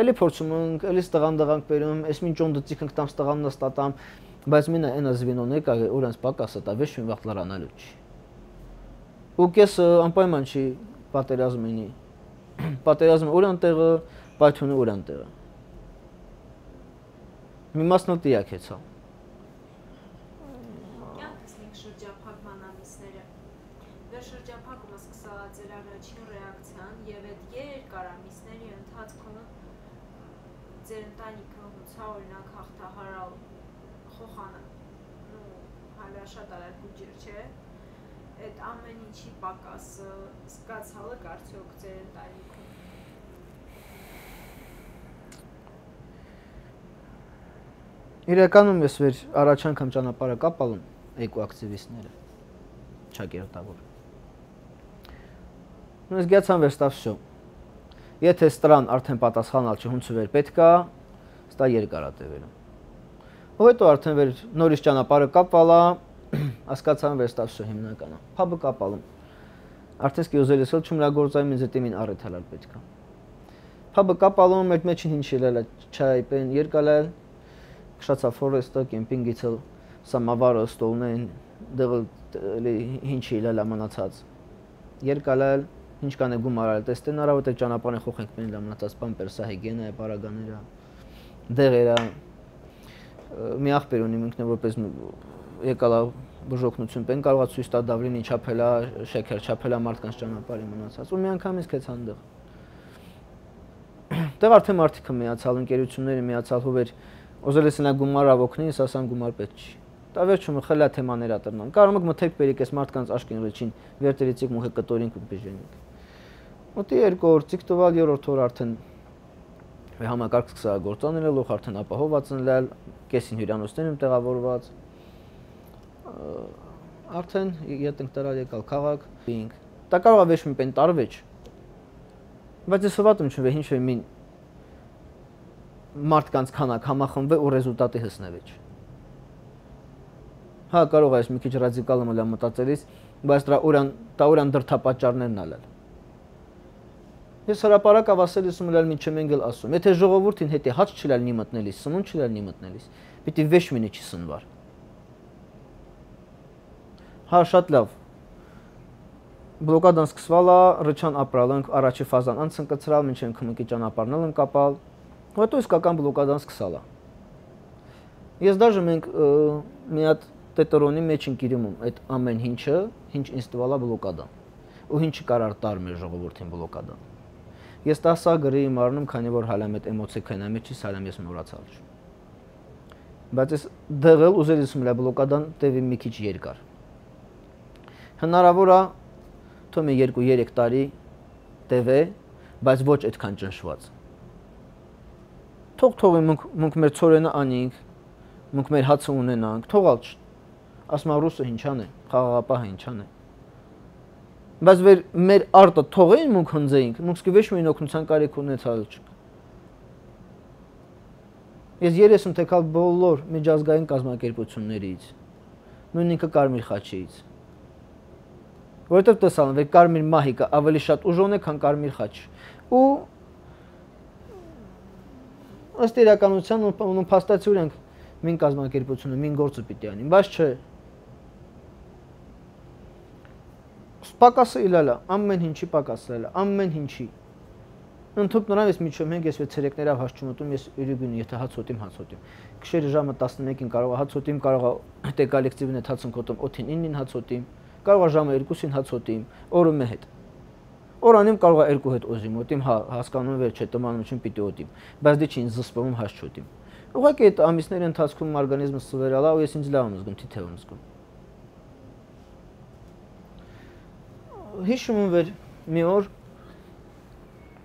Էլի փորձում ենք, էլի ստղանդղանք բերում, ես մին ճոն դծիկ ենք տամ ստղանն ստատամ, բայց մինը այնա զվինոն եկա, օրենս պակասը տա, վեշ մի վաղտ լարանալու չի։ Ու կես անպայման չի պատերազմ ինի։ Պատերազմը ուրան տեղը, պայթունը ուրան տեղը։ Մի մասն էլ տիակ հեցա։ Կյանքս ենք շրջափակման ամիսները։ Վեր շրջափակումը սկսալա ձեր առաջին ռեակցիան և այդ երկար ամիսների ընթացքում ձեր ընտանիքը հունցա օրինակ հաղթահարալ խոխանը, հալա շատ արագ ու ջիր չէ, այդ ամեն ինչի պակասը զգացալը կարծիոք ձեր ընտանիքում։ Իրականում ես վեր առաջ անգամ ճանապարհը կապալում երկու ակտիվիստները ճակերտավոր։ Ես գեցան վեր ստավշո։ Եթե ստրան արդեն պատասխանալ չի հունց վեր պետքա, ստա երկար է տևելում։ Ու հետո արդեն վեր նորից ճանապարհը կապալա, հասկացան վեր ստավշո հիմնականը։ Փաբը կապալում։ Արդեն սկիոզել ես էլ չումրագործային ինձ դեմին առեթալալ պետքա։ Փաբը կապալում մեր մեջին ինչ ելել է չայ պեն երկալալ Շացա ֆորեստը կեմպինգից էլ սամավարը ստոլնեն դեղը հինչի իլել ամնացած երկալալ ինչ կան է գումարալ տեստեն առավոտ է ճանապարհն խոխենք մեն լամնացած պամպերսա հիգիենա է պարագաները դեղերա մի աղբեր ունիմ ինքն որպես եկալա բժօգնություն պեն կարողա ցույց տա դավրին ինչա փելա շեքեր չափելա մարդկանց ճանապարհի մնացած ու մի անգամից քեցան դեղ արդեն մարդիկը միացալ ընկերությունները միացալ հովեր ուզել ես նա գումար ավոքնի, ես ասամ գումար պետք չի։ Դա վերջում խելա թեմաներ ատրնան։ Կարող եք մթերք բերեք այս մարդկանց աշկին ռիչին, վերտերիցիկ մուխը կտորինք ու բիժենիկ։ Մոտի 2 օր ցիկ տվալ 3-րդ օր արդեն համակարգ սկսա գործանելուց արդեն ապահովված ընլալ, կեսին հյուրանոցներում եմ տեղավորված։ Արդեն յետենք տարալ եկալ քաղաք, ինք։ Դա կարող է վեճ մի պեն տարվեջ։ Բայց ես հավատում չեմ, ինչ է մին մարդկանց քանակ համախմբվե ու ռեզուլտատի հասնեվեջ։ Հա կարող է այս մի քիչ ռադիկալ մլա մտածելիս, բայց դրա օրան դրթապաճառներն ալել։ Ես հրապարակ ավասել ես մլալ ինչ եմ անգել ասում։ Եթե ժողովուրդին հետի հաց չլալ նի մտնելիս, սնունդ չլալ նի մտնելիս, պիտի վեշ մինի չի սնվար։ Հա շատ լավ։ Բլոկադան սկսվել է, ռճան ապրալանք, առաջի ֆազան անցն կծրալ, մինչև քմկի ճանապարհնել են կապալ։ Հետո իսկական բլոկադան սկսալ է։ Ես դաժե մենք մի հատ տետրոնի մեջ ենք իրում այդ ամեն ինչը, ինչ ինձ տվալա բլոկադան։ Ու ինչի կարար տար մեր ժողովրդին բլոկադան։ Ես տասա գրի իմ առնում, քանի որ հալամ այդ էմոցիա քնա մեջի սալամ ես մոռացալ։ Բայց ես դեղել ուզել ես մլա բլոկադան տևի մի քիչ երկար։ Հնարավոր է թոմե 2-3 տարի տևե, բայց ոչ այդքան ճնշված։ Թող մենք մեր ծորենը անենք, մենք մեր հացը ունենանք, թողալ չ։ Ասմա ռուսը ինչան է, խաղաղապահը ինչան է։ Բայց մեր արտը թողեին մենք հնձեինք, մենք սկվեշ մին օգնության կարիք ունեցալ չք։ Ես 30 թեկալ բոլոր միջազգային կազմակերպություններից, նույն ինքը Կարմիր խաչից։ Որովհետև տեսան, որ Կարմիր մահիկը ավելի շատ ուժոն է, քան Կարմիր խաչ։ Ու ըստ իրականության ու փաստացի ունենք մին կազմակերպությունը, մին գործը պիտի անի, բայց չէ։ Պակասը իլալա, ամեն ինչի պակասելա, ամեն ինչի։ Ընդհանուր նրան ես միջում ենք, ես ցերեկներով հաշճում ուտում, ես յուրիգուն եթե հաց ուտիմ։ Քշերը ժամը 11-ին կարող է հաց ուտիմ, կարող է դե կոլեկտիվն է հացն կոտում 8-ին 9-ին հաց ուտիմ, կարող է ժամը 2-ին հաց ուտիմ, օրը մի հետ։ Օրանիմ կարող է 2 հետ օզիմ ուտիմ, հա, հասկանում վեր չէ, տմանություն պիտի ուտիմ, բայց դե չի ինձ զսպում հաշ չուտիմ։ Ուղղակի այդ ամիսների ընթացքում օրգանիզմը սվերալա ու ես ինձ լավ եմ զգում, թիթև եմ զգում։ Հիշում եմ վեր մի օր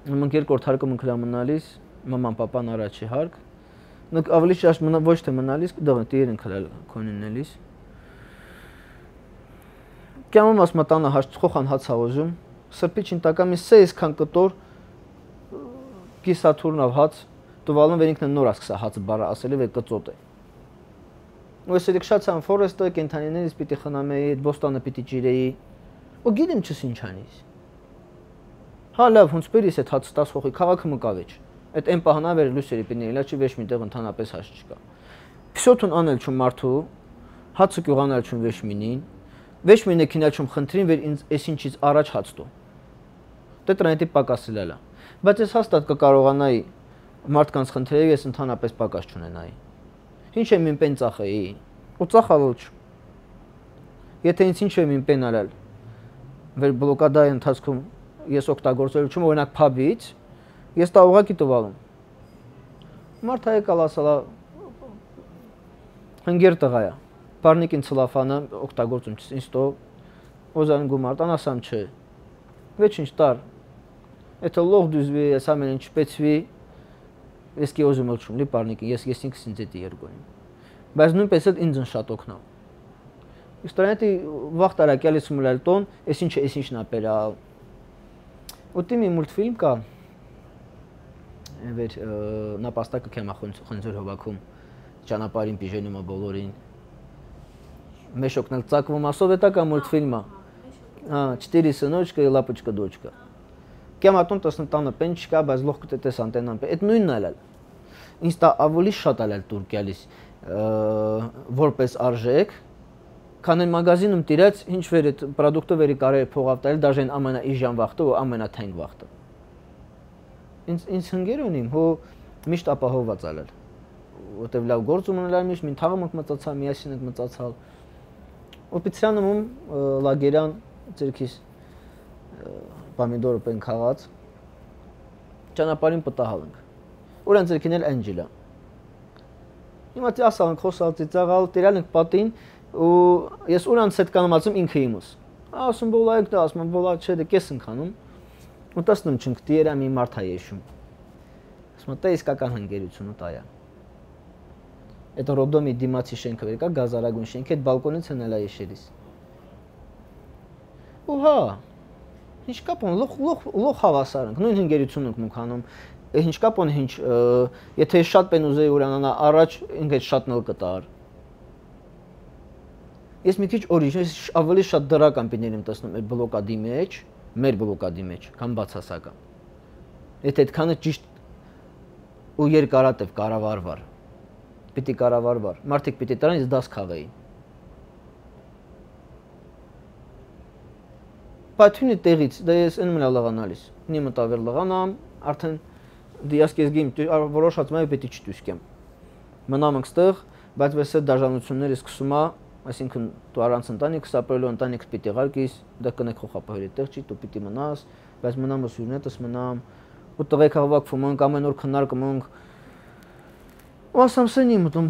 մենք երկրորդ հարկը մենք մնալիս մաման պապան առաջի հարկ նք ավելի շաշ մնա ոչ թե մնալիս դող տիրեն քլալ կոնինելիս կամում ասма տանը հաշ խոխան հաց հավոժում սրբիչին տակամի սեյս քան կտոր կիսաթուրնավ հաց տվալն վեր ինքն նոր ասկսա հացը բարա ասելի վեր կծոտ է ու ես էլեքշացան ֆորեստը կենթանիներից պիտի խնամեի բոստանը պիտի ջիրեի ու գիտեմ չս ինչ անիս հա լավ հունց բերիս այդ հաց 10 խոխի քաղաքը մկավեջ այդ այն պահանա վեր լուսերի պինի իլաչի վեշ միտեղ ընդհանրապես հաշ չկա փսյոթուն անել չում մարդու հացը կյուղանել չում վեշ մինին վեշ մինը քինել չում խնդրին վեր ինձ էս ինչից առաջ հաց տու դե տրայնտի պակասելա բայց ես հաստատ կկարողանայի մարդկանց խնդրել ես ընդհանրապես պակաս չունենայի ինչ եմ իմ պեն ծախեի ու ծախալու չ եթե ինձ ինչ եմ իմ պեն արել վեր բլոկադայի ընթացքում ես օգտագործելու չում օրինակ փաբից ես տա ուղակի տվալում մարդ հայեկալ ասալա հնգեր տղա է պարնիկին ցլաֆանը օգտագործում ինձ տո օզան գումար տան ասամ չէ վեճ ինչ տար եթե լող դուզվի ես ամեն ինչ պեցվի ես կի օզում չում լի պարնիկին ես ինքս ինձ էտի երգոյım բայց նույնպես էլ ինձ շատ օգնավ История вахта ракели симулятон, эсинч напера. Вот ми мультфильм ка, вер на пастака кема хонзор ховакум, ճանապարհին պիժենում է բոլորին։ Մեզ օգնել ցակվում ասովետակա մուլտֆիլմա։ Հա, 4 սնոջկա и лапочка дочка։ Կեմատոն տասնտանը պենչկա, բայց լող կտես անտենան։ Այդ նույնն է։ Ինձ դա ավելի շատ է Թուրքիալիս որպես արժեք, քան այն մագազինում տիրած ինչ վեր այդ product-ը վերի կարելի փողավտել, դաժե այն ամենաիժան վախտը ու ամենաթանկ վախտը։ Ինձ հնգեր ունիմ, հո միշտ ապահովված ալել։ Որտեվ լավ գործ ունենալ միշտ մին թաղը մենք մտածալ, միասին ենք մտածալ։ Օպիցիանում լագերան ցերքիս պամիդորը պեն խաղած ճանապարհին պտահալ ենք։ Որան ցերքին էլ Անջելա։ Հիմա ասալ խոսալ ծիծաղալ, տերալ ենք պատին ու ես ուրանց հետ կանամացում ինքը իմուս։ Ասում բոլա եք դա, ասում բոլա չէ, դե կես ընկանում։ Ու տեսնում չունք դիերա մի մարդ է եշում։ Ասում դա իսկական հանգերությունը տայա։ Այդ ռոդոմի դիմացի շենքը վեր կա գազարագույն շենքը, այդ բալկոնից հնալ է եշելիս։ Ու հա, ինչ կապ ունի, լոխ հավասար ենք, նույն հանգերությունն ենք մուք անում։ Ինչ կապ ունի, ինչ, եթե շատ պեն ուզեի ուրանանա առաջ, ինքը շատ նոր կտար։ Ես մի քիչ օրիջինալ, ես ավելի շատ դրական պիներ եմ տեսնում այդ բլոկադի մեջ, մեր բլոկադի մեջ, քան բացասական։ Եթե այդքանը ճիշտ ու երկարատև կառավարվար, պիտի կառավարվար, մարդիկ պիտի դրանից դաս քաղեին։ Պատյունի տեղից, դա ես այն մնա լղանալիս, նի մտավեր լղանամ, արդեն դիաս կես գիմ, որոշած մայ պիտի չտուսկեմ։ Մնամ ենք ստեղ, բայց վես այդ դաժանությունները սկսում է, այսինքն դու առանց ընտանիքս ապրելու ընտանիքս պիտի ղարկիս, դա կնեք խոխապահերի տեղ չի, դու պիտի մնաս, բայց մնամ ու սյուրնետս մնամ, ու տղեկ հավաքվում ենք, ամեն օր քննարկում ենք։ Ու ասամ սենի մտում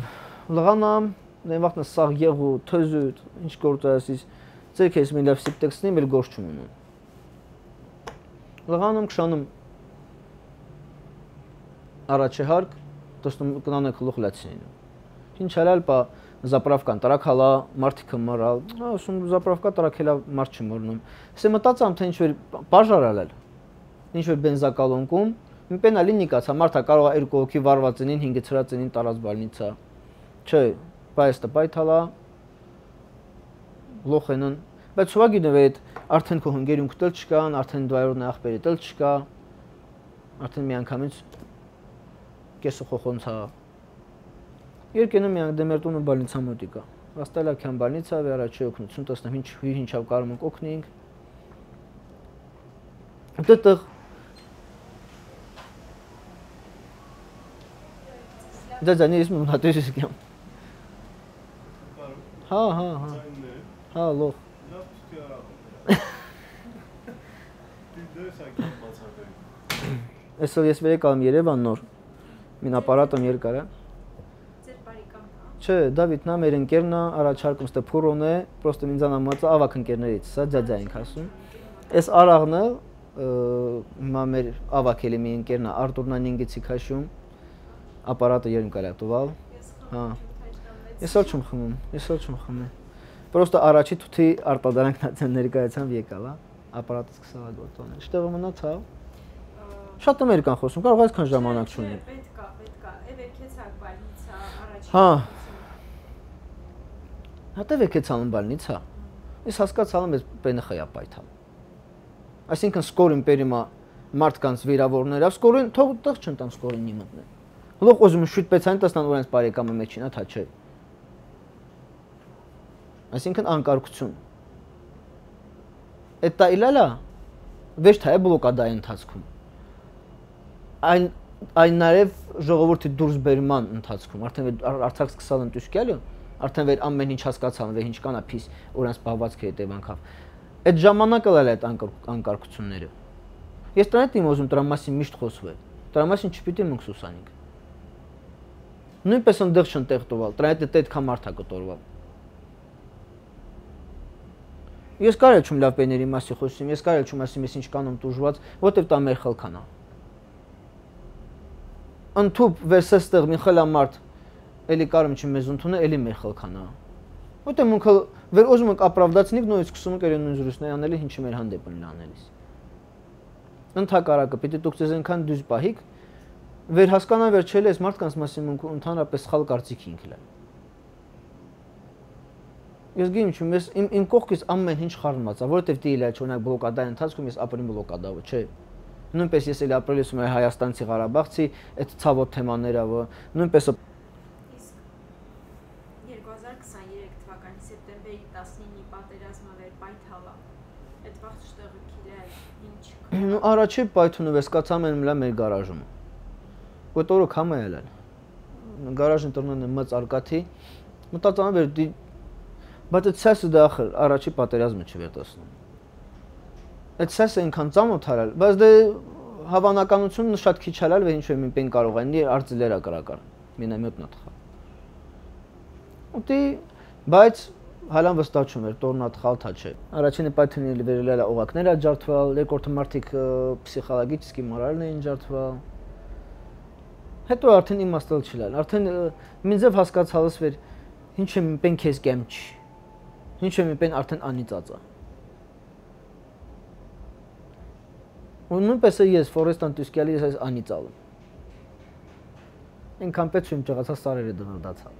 լղանամ, դեն վաղտնը սաղ եղու, թեզուտ, ինչ գործ ասիս, ձեր կես մի լավ սիպտեքսնի, մեր գործ չում ունում։ Լղանում կշանում առաջ է հարկ, տեսնում կնանեք լուխ լացինին։ Ինչ հալալ պա զապրավկան տրակալա, մարդիկը մռալ, ասում զապրավկա տրակելա մարդ չմռնում։ Սե մտածամ, թե ինչ-որ բաժար ալել, ինչ-որ բենզակալոնկում, մի պենալի նիկացա, մարդա կարող է 2 հոգի վարվածենին, 5 ծրածենին տարած բալնիցա։ Չէ, պայստը պայթալա, լոխ ենն, բայց հուա գինև էդ արդեն քո հնգերյունք տել չկան, արդեն դվայորն աղբերի տել չկա, արդեն մի անգամից կեսը խոխոնցա։ Երկենում մի անգ դեմերտունը բալնիցա մոտիկա։ Վաստալա կյան բալնիցա, վե առաջի օգնություն տեսնեմ, ինչավ կարում ենք օգնենք։ Դտեղ Դեզանի ես մնատույս եմ։ Հա, լող։ Այսօր ես վերեկալում Երևան նոր, մին ապարատում երկար է։ Ձեր բարիկամ հա։ Չէ, Դավիթն է, մեր ընկերն է, առաջարկում ստե փուրոն է, պրոստը մինձան ամացա ավակ ընկերներից, սա ձյաձյա ենք ասում։ Այս արաղն է, հիմա մեր ավակ էլի մի ընկերն է, Արտուրն է նինգիցի քաշում, ապարատը երում կարա տուվալ։ Հա։ Ես էլ չում խմում։ Պրոստը առաջի թութի արտադրանքն ներկայացան եկալ, ապարատը սկսալա գոտոն է։ Շտեղը մնացավ։ Շատ տմեր կան խոսում, կարող այսքան ժամանակ չունի։ Պետք է, էվերքեցակ բալնիցա, առաջի։ Հա։ Հատե վեկեցալն բալնիցա։ Ես հասկացալım ես պենխայա պայթալ։ Այսինքն սկորին պերիմա մարդկանց վիրավորներով, սկորին թող տեղ չընտան սկորին նիմտնեն։ Լող ուզում շուտ պեցային տեսնան ուրանց բարեկամը մեջին, հա չէ։ Այսինքն անկարգություն։ Այդ դա իլալա վեճ թայ բլոկադայի ընթացքում։ Այն նաև ժողովրդի դուրս բերման ընթացքում, արդեն Արցախ սկսալ ընտուշկյալը, արդեն վեր ամեն ինչ հասկացան, վեր ինչ կանա փիս ուրանց պահվածքը հետևանքավ։ Այդ ժամանակը լալ այդ անկարգությունները։ Ես դրանից իմ ուզում դրա մասին միշտ խոսվել։ Դրա մասին չպիտի մենք սուսանենք։ Նույնպես ընդեղ չընտեղ տովալ, դրանից այդքան մարդ է կտորվալ։ Ես կարել չում լավ պեների մասի խոսում, ես կարել չում ասում ես ինչ կանոն տուժված, որտև դա մեր խելքան է։ Ընդհուպ վերսեստեղ մի խելամարդ էլի կարում չի մեզ ընդունը, էլի մեր խելքան է։ Որտեղ մենք վեր ուզում ենք ապրավդացնիկ, նույնիսկ սկսում ենք երեն նույն զրույցներ անելի, ինչի մեր հանդեպն լանելիս։ Ընդհակառակը պիտի դուք ձեզ այնքան դույզ պահիք, վեր հասկանան վերջել ես մարդկանց մասին մենք ընդհանրապես սխալ կարծիք ենք լան։ Ես գիմ չում, ես իմ կողքից ամեն ինչ խառնված է, որովհետև դիլա չօրինակ բլոկադայի ընթացքում ես ապրում բլոկադավը, չէ։ Նույնպես ես էլի ապրել եմ Հայաստանցի, Ղարաբաղցի, այդ ցավոտ թեմաները, նույնպես Իսկ 2023 թվականի սեպտեմբերի 19-ի պատերազմը վեր պայթալա։ Այդ վաղ շտեղը քիլել ինչ։ Նու առաջի պայթունը վեսկացամ են մլա մեր գարաժում։ Գոտորը քամ է ելել։ Գարաժն տրնն է մծ արկաթի, մտածամ վեր բայց այդ սեսը դա ախր առաջի պատերազմը չվերտացնում։ Այդ սեսը ինքան ծամոթ հարալ, բայց դե հավանականությունը շատ քիչ հալալ, վեր ինչ-որ մի պեն կարող են, արձիլերա կրակար, մինամյոտ նա տխա։ Ուտի, բայց հալան վստահ չում էր, տորնատ խալթա չէ։ Առաջինը Python-ի վերելել օղակներ ա ջարդվել, երկրորդը մարդիկ պսիխոլոգիչիսկի մորալն էին ջարդվել։ Հետո արդեն իմաստել չլալ, արդեն ինձև հասկացալս վեր, ինչ եմ իպեն քեզ կեմ չի, ինչ եմ իպեն արդեն անիծածա։ Ու նույնպես է ես Ֆորեստան Տուսկյալի ես այս անիծալում։ Ինքան պետք չեմ ճղացա սարերը դվրդացալ։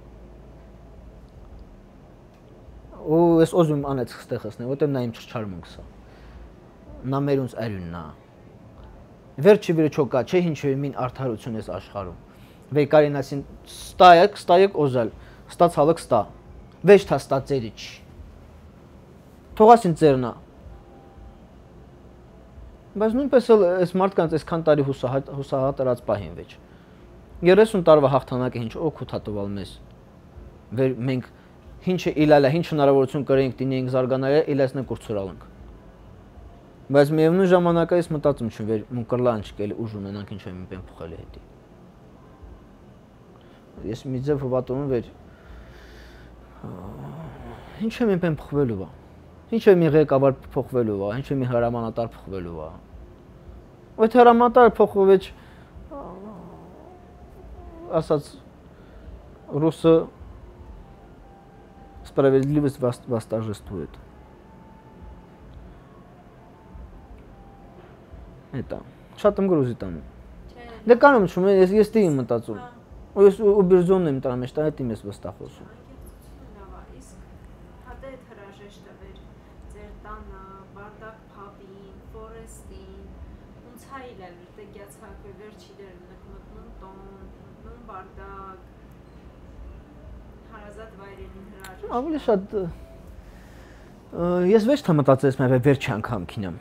Ու ես ոզում անեց խստեղ հսնեմ, ոտեմ նա իմ չխչարմունքս է։ Նա մերունց այրունն է։ Վերջի վիրը չոկա, չէ ինչ է մին արդարություն ես աշխարհում։ Վեկարին ասին ստայեք օզալ, ստացալը կստա։ Վեճ թա ստացերի չի։ Թողասին ծերնա։ Բայց նույնպես էլ այս մարդկանց այսքան տարի հուսահատած պահին վեճ։ 30 տարվա հաղթանակը ինչ օգուտ հա տվալ մեզ։ Մենք ինչը իլալա, ինչ հնարավորություն կրենք դինենք զարգանալը, իլասնը կուրցրալանք։ Բայց միևնույն ժամանակ ես մտածում չեմ վեր մունկրլան չկել ուժ ունենանք ինչ եմ իպեն փոխել հետի։ Ես մի ձև հովատում վեր ինչ եմ իպեն փոխվելու է։ Ինչ է մի ղեկավար փոխվելու է, ինչ է մի հրամանատար փոխվելու է։ Այդ հրամանատարը փոխվեց ասած ռուսը справедливость восторжествует. Это. Շատ եմ գրուզի տանում։ Դե կանեմ չում, ես դի իմ մտածում։ Ու ես убеждённый եմ տանում, что это именно վստահ խոսում։ Իսկ հատե հրաժեշտը վեր ձեր տանը, Բարդակ փաբին, Ֆորեստին, ոնց հայլել տեգյացակ վերջի դեր մտնում տոն, մտնում Բարդակ, հարազատ վայրերին հրաժեշտ։ Ավելի շատ ես վեճ թա մտածես մե վերջի անգամ քինամ։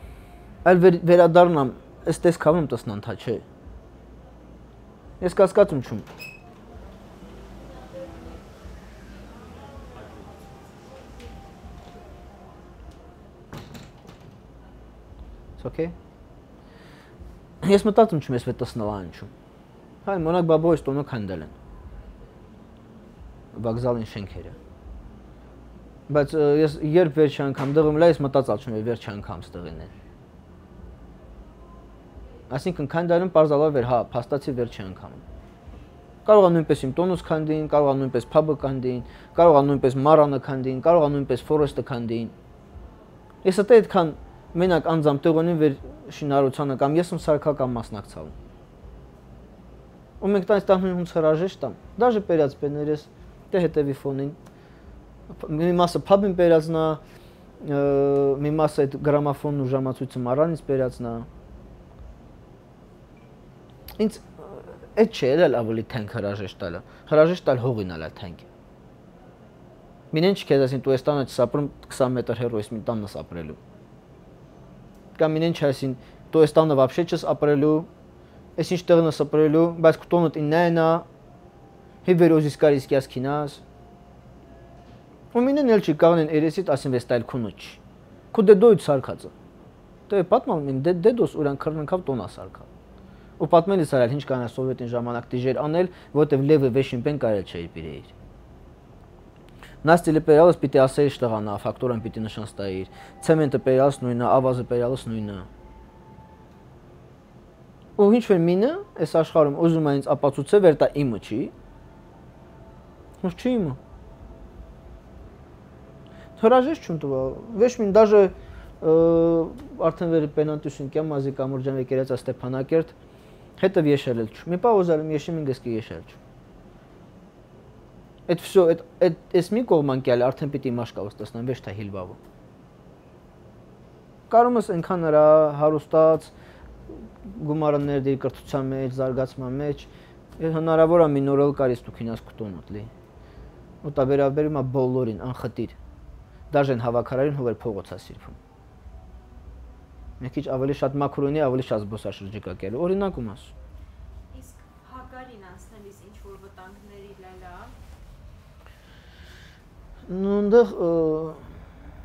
Այլ վերադառնամ, այս տեսքավում տսնան թա չէ։ Ես կասկածում չում։ Okay. Ես մտածում չեմ ես վեր տսնալ անչում։ Հայ մոնակ բաբոյս տոնը քանդել են։ Վокзалին շենքերը։ Բայց ես երբ վերջի անգամ դղում լա ես մտածալ չեմ վերջի անգամ ստեղին են։ Այսինքն քանդալն պարզալով էր, հա, փաստացի վերջի անգամ։ Կարող է նույնպես իմ տոնուս քանդին, կարող է նույնպես փաբը քանդին, կարող է նույնպես մարանը քանդին, կարող է նույնպես ֆորեստը քանդին։ Ես դա այդքան մենակ անձամ տեղոնին վեր շինարարությանը կամ ես ում սարքա կամ մասնակցալ։ Ու մենք տանց տանհուն հունց հրաժեշտ տամ, դաժե պերած պեներես, դե հետևի ֆոնին, մի մասը փաբին պերածնա, մի մասը այդ գրամաֆոնն ու ժամացույցը մարանից պերածնա։ Ինձ այդ չէ էլ ավելի թանկ հրաժեշտ տալը, հրաժեշտ տալ հողին ալա թանկ։ Մինեն չքեզ ասին դու ես տանը չսապրում 20 մետր հեռու ես մի տաննս ապրելու։ Կամ ինեն չասին դու ես տանը вообще չես ապրելու, ես ինչ տեղն ես ապրելու, բայց քտոնդ իննայնա, հիվեր օզիսկարիս կյաս քինաս։ Ու մինեն էլ չի կաղնեն երեսիտ ասին վես տայլ քունուչ։ Քու դե դոյդ սարկածը։ Դե պատմալ մին դե դոս ուրան քրնքավ տոնա սարկա։ Ու պատմելիս արել ինչ կանա սովետին ժամանակ դիժեր անել, որտեվ լևը վեշին պեն կարել չէ իրբիրեիր։ Նաստիլը պերալս պիտի ասեի շտղանա, ֆակտորան պիտի նշան ստայիր, ցեմենտը պերալս նույնը, ավազը պերալս նույնը։ Ու ինչ որ մինը, այս աշխարհում ուզում է ինձ ապացուցե վեր տա իմը չի։ Ոնց չի իմը։ Հրաժեշտ չում տվա, վեշ մին դաժե արդեն վեր պենանտուսին կյամ մազի կամուրջան վեկերացա Ստեփանակերտ, հետև եշել էլ չու։ Մի պա ոզալում եշի մին գսկի եշել չու։ Այդ всё, այս մի կողման կյալ արդեն պիտի մաշկավս տեսնեմ, վեշ թա հիլվավը։ Կարումս ենքան նրա հարուստած, գումարը ներդիր կրթության մեջ, զարգացման մեջ, հնարավոր է մի նորել կարիս դու քինաս կտոնոտ լի։ Ու տա վերաբերում է բոլորին, անխտիր, դաժեն հավաքարարին հովեր փողոց է սիրվում։ Մի քիչ ավելի շատ մակրոնի, ավելի շատ զբոսաշրջիկա կելու, օրինակում ասու։ Իսկ հակարին անցնելիս ինչ որ վտանգների լալա։ Նույնտեղ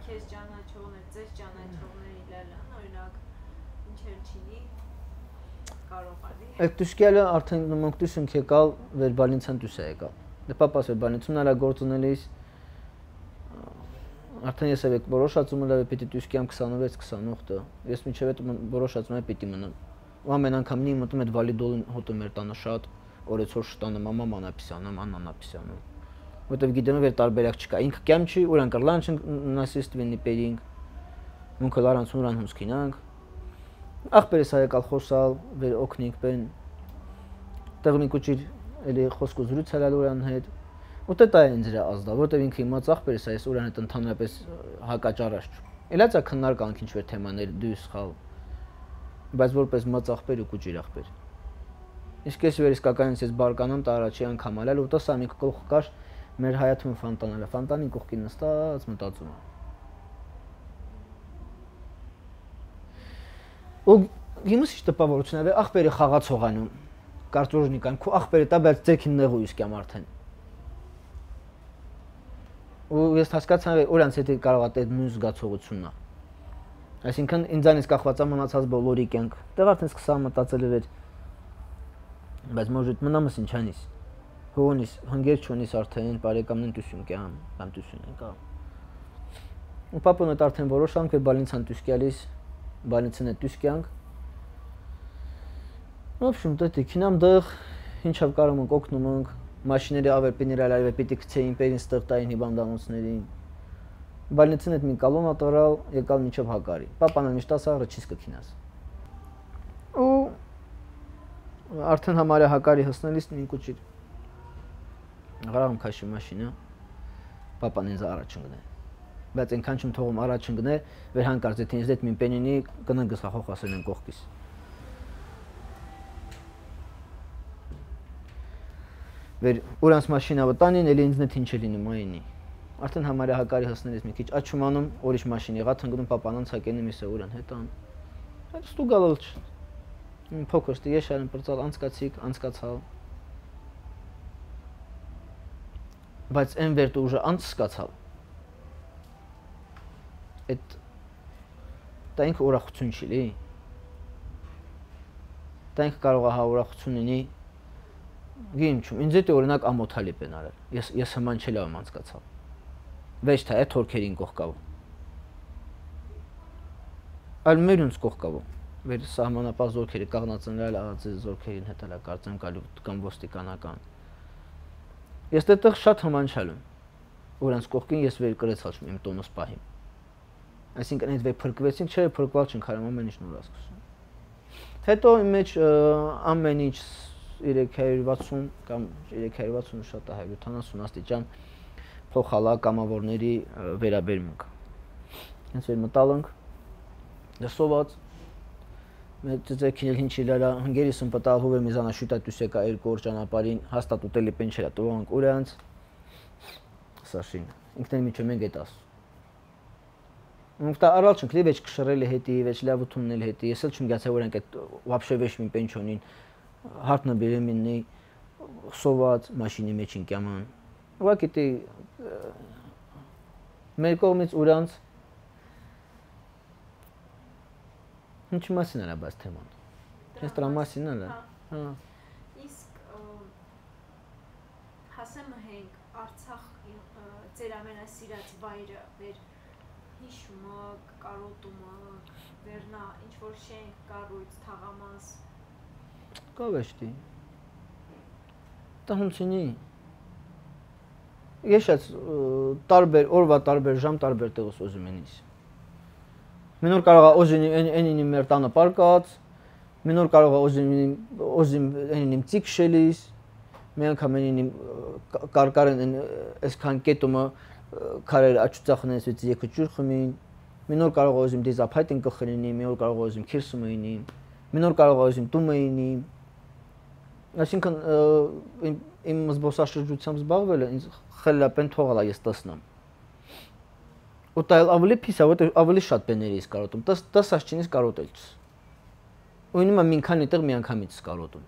քեզ ճանաչողներ, ձեր ճանաչողների լալան, օրինակ ինչեր չինի կարող արի։ Այդ դուսկյալը արդեն նմանք դուսնք եկալ վեր բալինցան դուս է եկալ։ Դե papas է բանիցում նրա գործունելիս արդեն ես եք որոշածում եմ պիտի դուսկիամ 26-28-ը։ Ես մինչև այդ որոշածում եմ պիտի մնամ։ Ու ամեն անգամ նի մտնում այդ վալիդոլին հոտը մեր տանը շատ օրեցօր շտանը մամա Անապիսյանը, Աննա Անապիսյանը։ Որտեվ գիտեմ որ տարբերակ չկա։ Ինքը կյամ չի, ուրան կռլանչ նասիստվինի պերինգ։ Մունքը լարանց ուրան հուսկինանք։ Ախպերս հայ եկալ խոսալ, վեր օգնիկ բեն։ Տեղնի կուճիր էլի խոսքը զրույց հալալ ուրան հետ։ Ու դա է ինձ դրա ազդա, որտեվ ինքը իմաց ախպերս այս ուրան հետ ընդհանրապես հակաճարաշ։ Էլացա քննարկանք ինչ-որ թեմաներ դույս խալ։ Բայց որպես մած ախպեր ու կուճիր ախպեր։ Իսկ ես վեր իսկականից ես բարկանամ տարաչի անգամ ալել ու տասա մի կողք կար մեր հայաթում ֆանտանալը, ֆանտանին կողքին նստած մտածում։ Ու գիմս ինչ տպավորություն է, ախպերը խաղացողանում, կարտոժնիկան, քո ախպերը տա, բայց ձերքին նեղու իսկ եմ արդեն։ Ու ես հասկացա ուրանց հետ կարող է այդ նույն զգացողությունն է։ Այսինքն ինձանից կախված է մնացած բոլորի կյանք։ Դեռ արդեն սկսա մտածել էր, բայց может մնամս ինչ անիս։ Հոնիս հանգեր չունիս արդեն բարեկամն դուսուն կյան, կամ դուսուն են կա։ Ու պապոն այդ արդեն որոշանք է բալինցան դուսկյալիս, բալինցն է դուսկյանք։ В общем, դա դիքինամ դեղ ինչով կարող ենք օգնում ենք Maşinleri averpinirələr və piti քցեին պերին ստղտային հիվանդանոցներին։ Բալնիցին այդ մի կալոն ատորալ եկալ միջով հակարի։ Պապանը միշտ ասաղրը չիս կքինաս։ Ու արդեն համարյա հակարի հսնելիս մին կուճիր։ Գրաղում քաշի մաշինը, պապան ինձ առաջ ընգնե։ Բայց ենքան չմ թողում առաջ ընգնե, վեր հանկարծ էտ ինձ դետ մին պենինի կնն գսխախող ասել են կողքիս։ Վեր ուրանց մաշինա վտանին, էլի ինձն էտ ինչ է լինում այնի։ Արդեն համարյա հակարի հսնելիս մի քիչ աչումանում, օրիշ մաշին եղած հնգնում պապանանց հակենի միսը ուրան հետան։ Այդ ստուգալալ չ։ Փոքրստի եշարն պրծալ անցկացիկ, անցկացալ։ Բայց են վերտը ուժը անցկացալ։ Այդ դա ինքը ուրախություն չի լի։ Դա ինքը կարող է հա ուրախություն լինի։ Գիմ չում, ինձ էտ օրինակ ամոթալի պեն արել, ես հման չել եմ անցկացալ, վեջ թա է թորքերին կողկավու, այլ մերունց կողկավու, վեր սահմանապահ զորքերի կաղնացնրալ աղացի զորքերին հետալա կարծեմ կամ ոստիկանական, ես դետեղ շատ հման չելում, որանց կողքին ես վեր կրեցալ չմ իմ տոնոս պահիմ, այսինքն այդ վեր փրկվեցինք, չէ փրկվալ չնք հարամ ամեն ինչ նոր ասկսում, հետո իմ մեջ ամեն ինչ 360 կամ 360 շատ է 170 աստիճան փոխալա կամավորների վերաբերմունք։ Հենց վեր մտալ ենք, դրսոված, մեր ձեքին ինչ իլարա հնգերիսն պտալ հուվեր միզանա շուտա դուսեկա երկու օր ճանապարհին հաստատ ուտելի պեն չերա տվանք ուրանց սաշին ինքնեն միջը մենք էտ ասում Մուկտա արալ չնք լի վեճ կշռելի հետի վեճ լավութումնել հետի ես էլ չմ գացա որանք այդ вообще վեճ մին պեն չոնին հարտնը բերեմիննի սոված մաշինի մեջ ինքաման ուղղակի դե մեր կողմից ուրանց ինչ մասին է բաց թեման ես դրա մասին էլ հա իսկ հասեմ հենք Արցախ ձեր ամենասիրած վայրը վեր հիշումը կարոտումը վերնա ինչ որ շենք կառույց թաղամաս Կավեշտի Դա հունցինի Ես շատ տարբեր օրվա տարբեր ժամ տարբեր տեղս ուզում են իս Մինոր կարող է օզին ենին մեր տանը պարկած Մինոր կարող է օզին ենին ծիկ շելիս Մի անգամ ենին կարկարեն այսքան կետումը քարեր աչուծախնես վեց երկու ջուր խմին Մինոր կարող է օզին դիզապայտին կխրինի Մինոր կարող է օզին քիրսում էինի Մինոր կարող է օզին տում էինի Այսինքն իմ զբոսաշրջությամբ զբաղվելը ինձ խելապեն թողալ է ես տեսնամ Ու դա ավելի փիս է, որտեղ ավելի շատ բեների ես կարոտում 10 աշճինից կարոտել չս Ու ինում եմ մի քանի տեղ մի անգամից կարոտում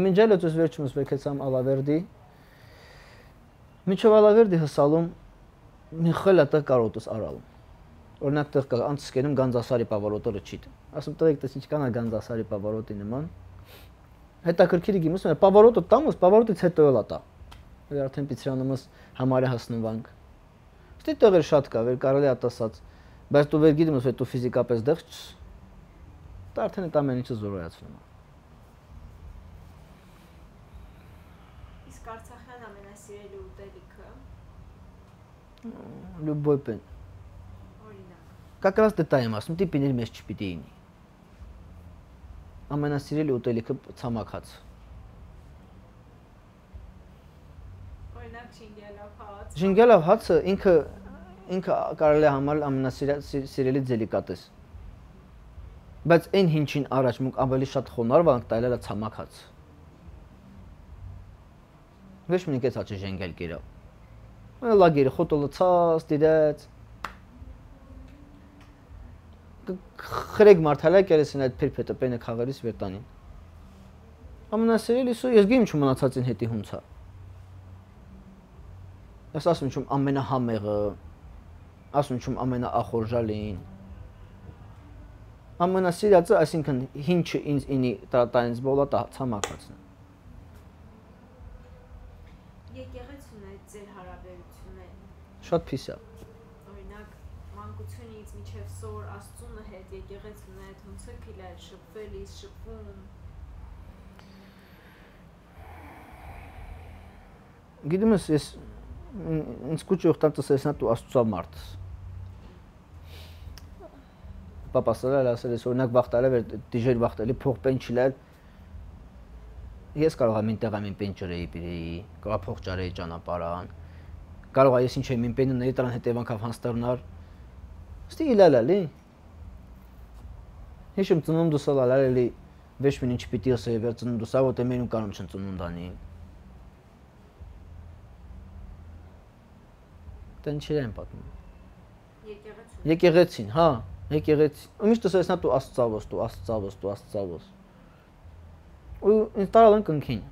Ամենջայլը ձեզ վերջումս վեկեցամ Ալավերդի Միջով Ալավերդի հսալում մի խելա տեղ կարոտս արալում Օրինակ տեղ կա անցկենում Գանձասարի պավարոտը ռչիտ Ասում տեղ տես ինչ կանա Գանձասարի պավարոտի նման Հետաքրքիրի գիմս պավարոտը տամս, պավարոտից հետո էլ ատա Արդեն պիցերանոմս համարյա հասնվանք։ Ստի տեղեր շատ կա, վեր կարելի է ասած, բայց դու վեր գիտում ես, որ դու ֆիզիկապես դեղ չես, դա արդեն այդ ամեն ինչը զորոյացնում է։ Իսկ արցախյան ամենասիրելի ուտելիքը։ Любой пен։ Օրինակ։ Как раз դա եմ ասում, տիպիների մեջ չպիտի ինի։ Ամենասիրելի ուտելիքը ցամաքած։ Օրինակ շինգելավ հաց։ Շինգելավ հացը ինքը կարելի է համարել ամենասիրելի դելիկատես։ Բայց այն հինչին առաջ մուկ ավելի շատ խոնարհ տայլելա ցամաքած։ Ոչ մինչ էս հաճե ժենգել գերավ։ Լագերը խոտոլցած դիդած։ Խրեգ մարդալա կերեսին այդ փիրփետը պենը խաղերից վերտանին։ Ամենասիրելիսը ես գիմ չու մնացածին հետի հունցա։ Ես ասում չում ամենահամեղը, ասում չում ամենաախորժալին։ Ամենասիրածը, այսինքն հինչը ինձ ինի տայնց բոլա ցամաքածն։ Եկեղեցուն է ձեր հարաբերությունները։ Շատ փիս է։ Օրինակ մանկությունից մինչև սոր Աստծունը հետ եկեղեցուն է ոնց է քիլել շփվելիս շփվում։ Գիտեմ ես ինձ կուչ ուխտած ասես դու Աստծո մարդ։ Պապասը ասել ես օրինակ վախտալը վեր դիժեր վախտալի փող պեն չիլել։ Ես կարող եմ ինտեղ ամեն պեն ջրեի բիրեի, կարող փող ճարեի ճանապարհան։ Կարող է ես ինչ եմ պենը ների տրան հետևանքով հանստառնար։ Ստի իլալալի։ Հիշում ծնունդուս ալալալի վեշ մին ինչ պիտի ասեի վեր ծնունդուսա ոտ εμենում կարում չն ծնունդանին։ Տենչեր եմ պատմում։ Եկեղեցին, հա, եկեղեցի։ Ումիշ տեսես նա դու Աստծավոս։ Ու ինձ տարալ են կնքին։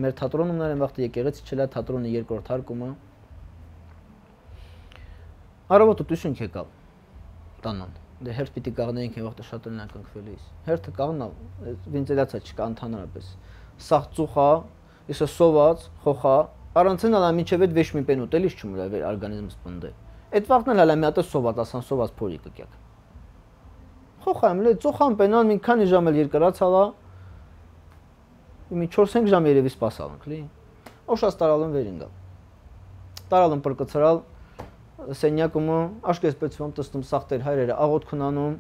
Մեր թատրոնումներ են վաղտի եկեղեցի չելա թատրոնի երկրորդ հարկումը։ Արավոտը տուսունք եկավ տանան։ Դե հերթ պիտի կաղնեինք են վաղտը շատ են կնքվելիս։ Հերթը կաղնալ, վինտիլյացիա չկա ընդհանրապես։ Սաղ ծուխա, իսը սոված, խոխա, առանցին ալա մինչև այդ վեշ մի պեն ուտելիս չմուր է արգանիզմս պնդե։ Այդ վաղտն էլ ալա մի հատը սոված, ասան սոված փորի կկյակ։ Խոխա եմ լե, ծուխան պենան մի քանի ժամ էլ երկրած հալա, մի 4-5 ժամ երևի սպասալանք լի։ Օշած տարալն վերինգա։ Տարալն պրկծրալ սենյակումը աշկես պեցվում տստում սախտեր հայրերը աղոտ քնանում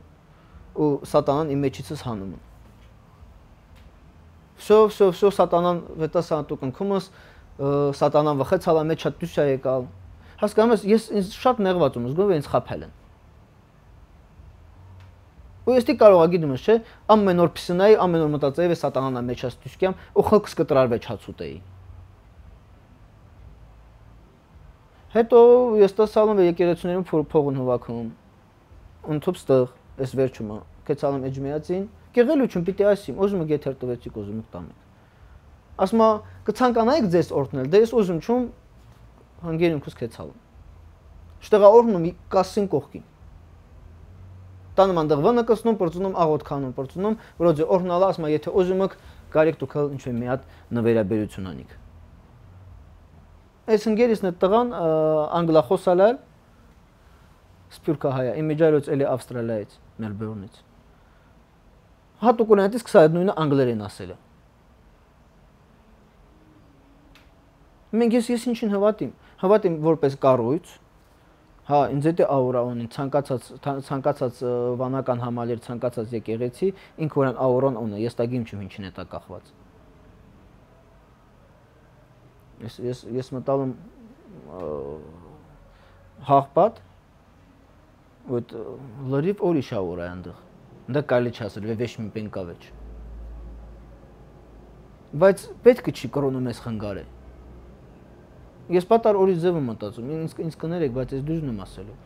ու սատանան իմ մեջիցս հանում։ Всё սատանան վետասանտու կնքումս սատանան վխեց հալա մեջ շատ դուսա եկալ։ Հասկանում ես ինձ շատ նեղված եմ զգում ինձ խափել են։ Ու ես դի կարող ագիտում ես, չէ, ամեն օր փիսնայի, ամեն օր մտածեի ես սատանան մեջած դուսկյամ ու խոքս կտրարվեջ հացուտեի։ Հետո ես տեսալում եկեղեցիներում փողն հովաքում։ Ունթուփ ստեղ, ես վերջումը, կեցալում էջմիածին, կեղելություն պիտի ասիմ, ուզում եք եթեր տվեցիք, ուզում եք տամեք։ Ասմա կցանկանայիք ձեզ օրհնել, դե ես ուզում չում հանգերունքս կեցալում։ Շտեղա օրհնում կասին կողքին։ Տանում անդղվանը կսնում, պրծունում աղոտ քանում, պրծունում, որոձե օրհնալա ասմա եթե ուզում եք կարիք դուք ինչ-որ մի հատ նվերաբերություն անիք։ Այս ընկերիսն է տղան անգլախոսալար սպյուրքահայա, իմիջայլոց էլի Ավստրալիայից, Մելբուրնից։ Հատուկ ունենից սկսա այդ նույնը անգլերեն ասելը։ Մենք ես ինչին հավատիմ որպես կառույց, հա, ինձ էտե աուրա ունի, ցանկացած վանական համալիր, ցանկացած եկեղեցի, ինքը որան աուրան ունի, ես տագիմ չեմ ինչին է տա կախված։ Ես մտալում հաղպատ, ոտ լրիվ օրիշ աուրա է անդղ, դա կալի չասել, վեշ մի պեն կավեչ։ Բայց պետք չի կրոնում ես խնգար է։ Ես պատար օրի ձևը մտածում, ինձ կներեք, բայց ես դուժն եմ ասելու։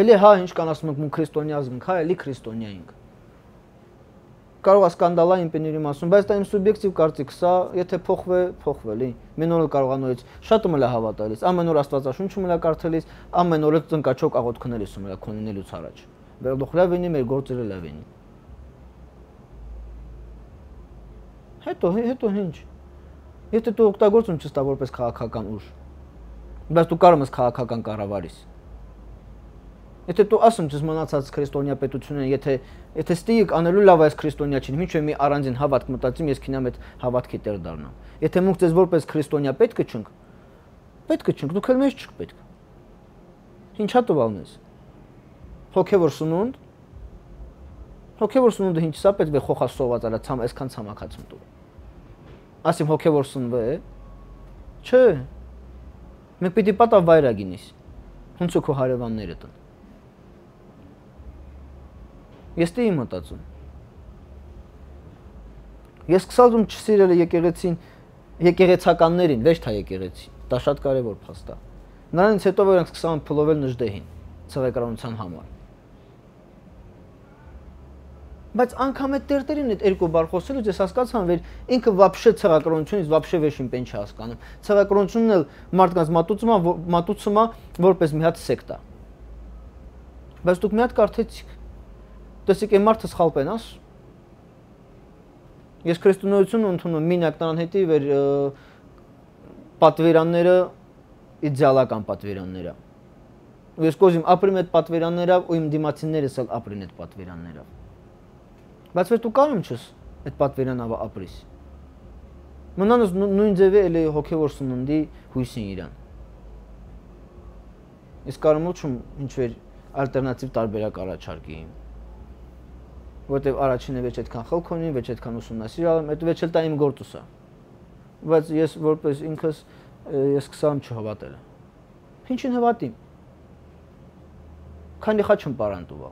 Էլի հա, ինչ կան ասում ենք, մու քրիստոնյազմ ենք, հա, էլի քրիստոնյա ենք։ Կարող է սկանդալային պեներում ասում, բայց դա իմ սուբյեկտիվ կարծիքս է, եթե փոխվել, մեն օր կարող անորից շատ մլա հավատալիս, ամեն օր Աստվածաշունչը մլա կարդալիս, ամեն օր ծնկաչոք աղոտ քնելիս մլա քոնինելուց առաջ։ Վերդոխլավենի մեր գործերը լավենի։ Հետո ինչ։ Եթե դու օգտագործում չես տա որպես քաղաքական ուժ, բայց դու կարող ես քաղաքական կառավարես։ Եթե դու ասում ես մնացած քրիստոնյա պետությունները, եթե ստիգ անելու լավ այս քրիստոնյա չի, ինչ է մի առանձին հավատք մտածում, ես քինամ այդ հավատքի տեր դառնամ։ Եթե մենք ձեզ որպես քրիստոնյա պետք չենք, դուք էլ մեզ չեք պետք։ Ինչա տվալն ես։ Հոգևոր սնունդը ինչ սա պետք է խոխասոված արա ցամ այսքան ցամաքացում տու։ Ասիմ հոգևոր սնվե։ Չէ։ Մենք պիտի պատավ վայրագինիս։ Հունց ու քո հարևանները տան։ Ես դի մտածում։ Ես սկսալում չսիրել եկեղեցականներին, ոչ թե եկեղեցի։ Դա շատ կարևոր փաստ է։ Նրանից հետո որ ենք սկսում փլովել նժդեհին, ցեղեկրոնության համար։ Բայց անգամ այդ տերտերին այդ երկու բառ խոսելուց ես հասկացան, որ ինքը вообще ցեղեկրոնությունից вообще վեշին պեն չի հասկանում։ Ցեղեկրոնությունն էլ մարդկանց մատուցում է որպես մի հատ սեկտա։ Բայց դուք մի հատ կարդեցիք։ Տեսեք, այն մարդը սխալ պենաս։ Ես քրիստոնեությունը ընդունում մինակ նրան հետի որ պատվիրանները իդեալական պատվիրանները։ Ես կոզիմ ապրիմ այդ պատվիրաններով ու իմ դիմացիներս էլ ապրին այդ պատվիրաններով։ Բայց որ դու կարում չես այդ պատվիրանավը ապրիս։ Մնանս նույն ձևի էլի հոգևոր սննդի հույսին իրան։ Ես կարում չում ինչ-որ ալտերնատիվ տարբերակ առաջարկի։ Որտեվ առաջինը վեճ այդքան խելք ունի, վեճ այդքան ուսումնասիրել, այդ վեճ էլ տա իմ գործս է։ Բայց ես որպես ինքս ես սկսամ չհավատել։ Ինչին հավատիմ։ Քանի խաչում պարանտուվա։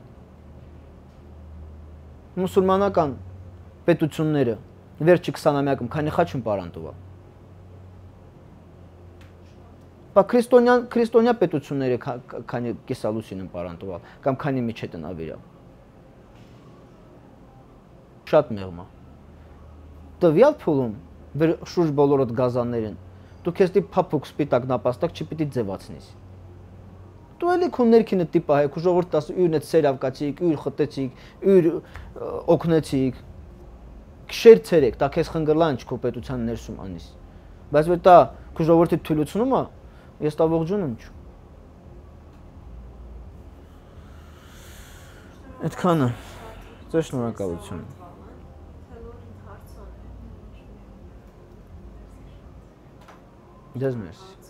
Մուսուլմանական պետությունները վերջի 20-ամյակում քանի խաչում պարանտուվա։ Բա քրիստոնյա պետությունները քանի կեսալուսին են պարանտուվա, կամ քանի միջետ են ավիրալ։ Շատ մեղմ է։ Տվյալ փուլում վեր շուրջ բոլորդ գազաններին, դու քեզ դի փափուկ սպիտակ նապաստակ չպիտի ձևացնես։ Դու էլի քո ներքինը տիպա է, քո ժողովուրդը ասի ուրն այդ սերավ կացիք, ուր խտեցիք, ուր օգնեցիք։ Քշեր ցերեք, դա քեզ խնգլանջ քո պետության ներսում անիս։ Բայց որ դա քո ժողովրդի թույլությունում է, ես տա ողջուն եմ չու։ Այդքանը։ Ձեզ շնորհակալություն։ Դες merci.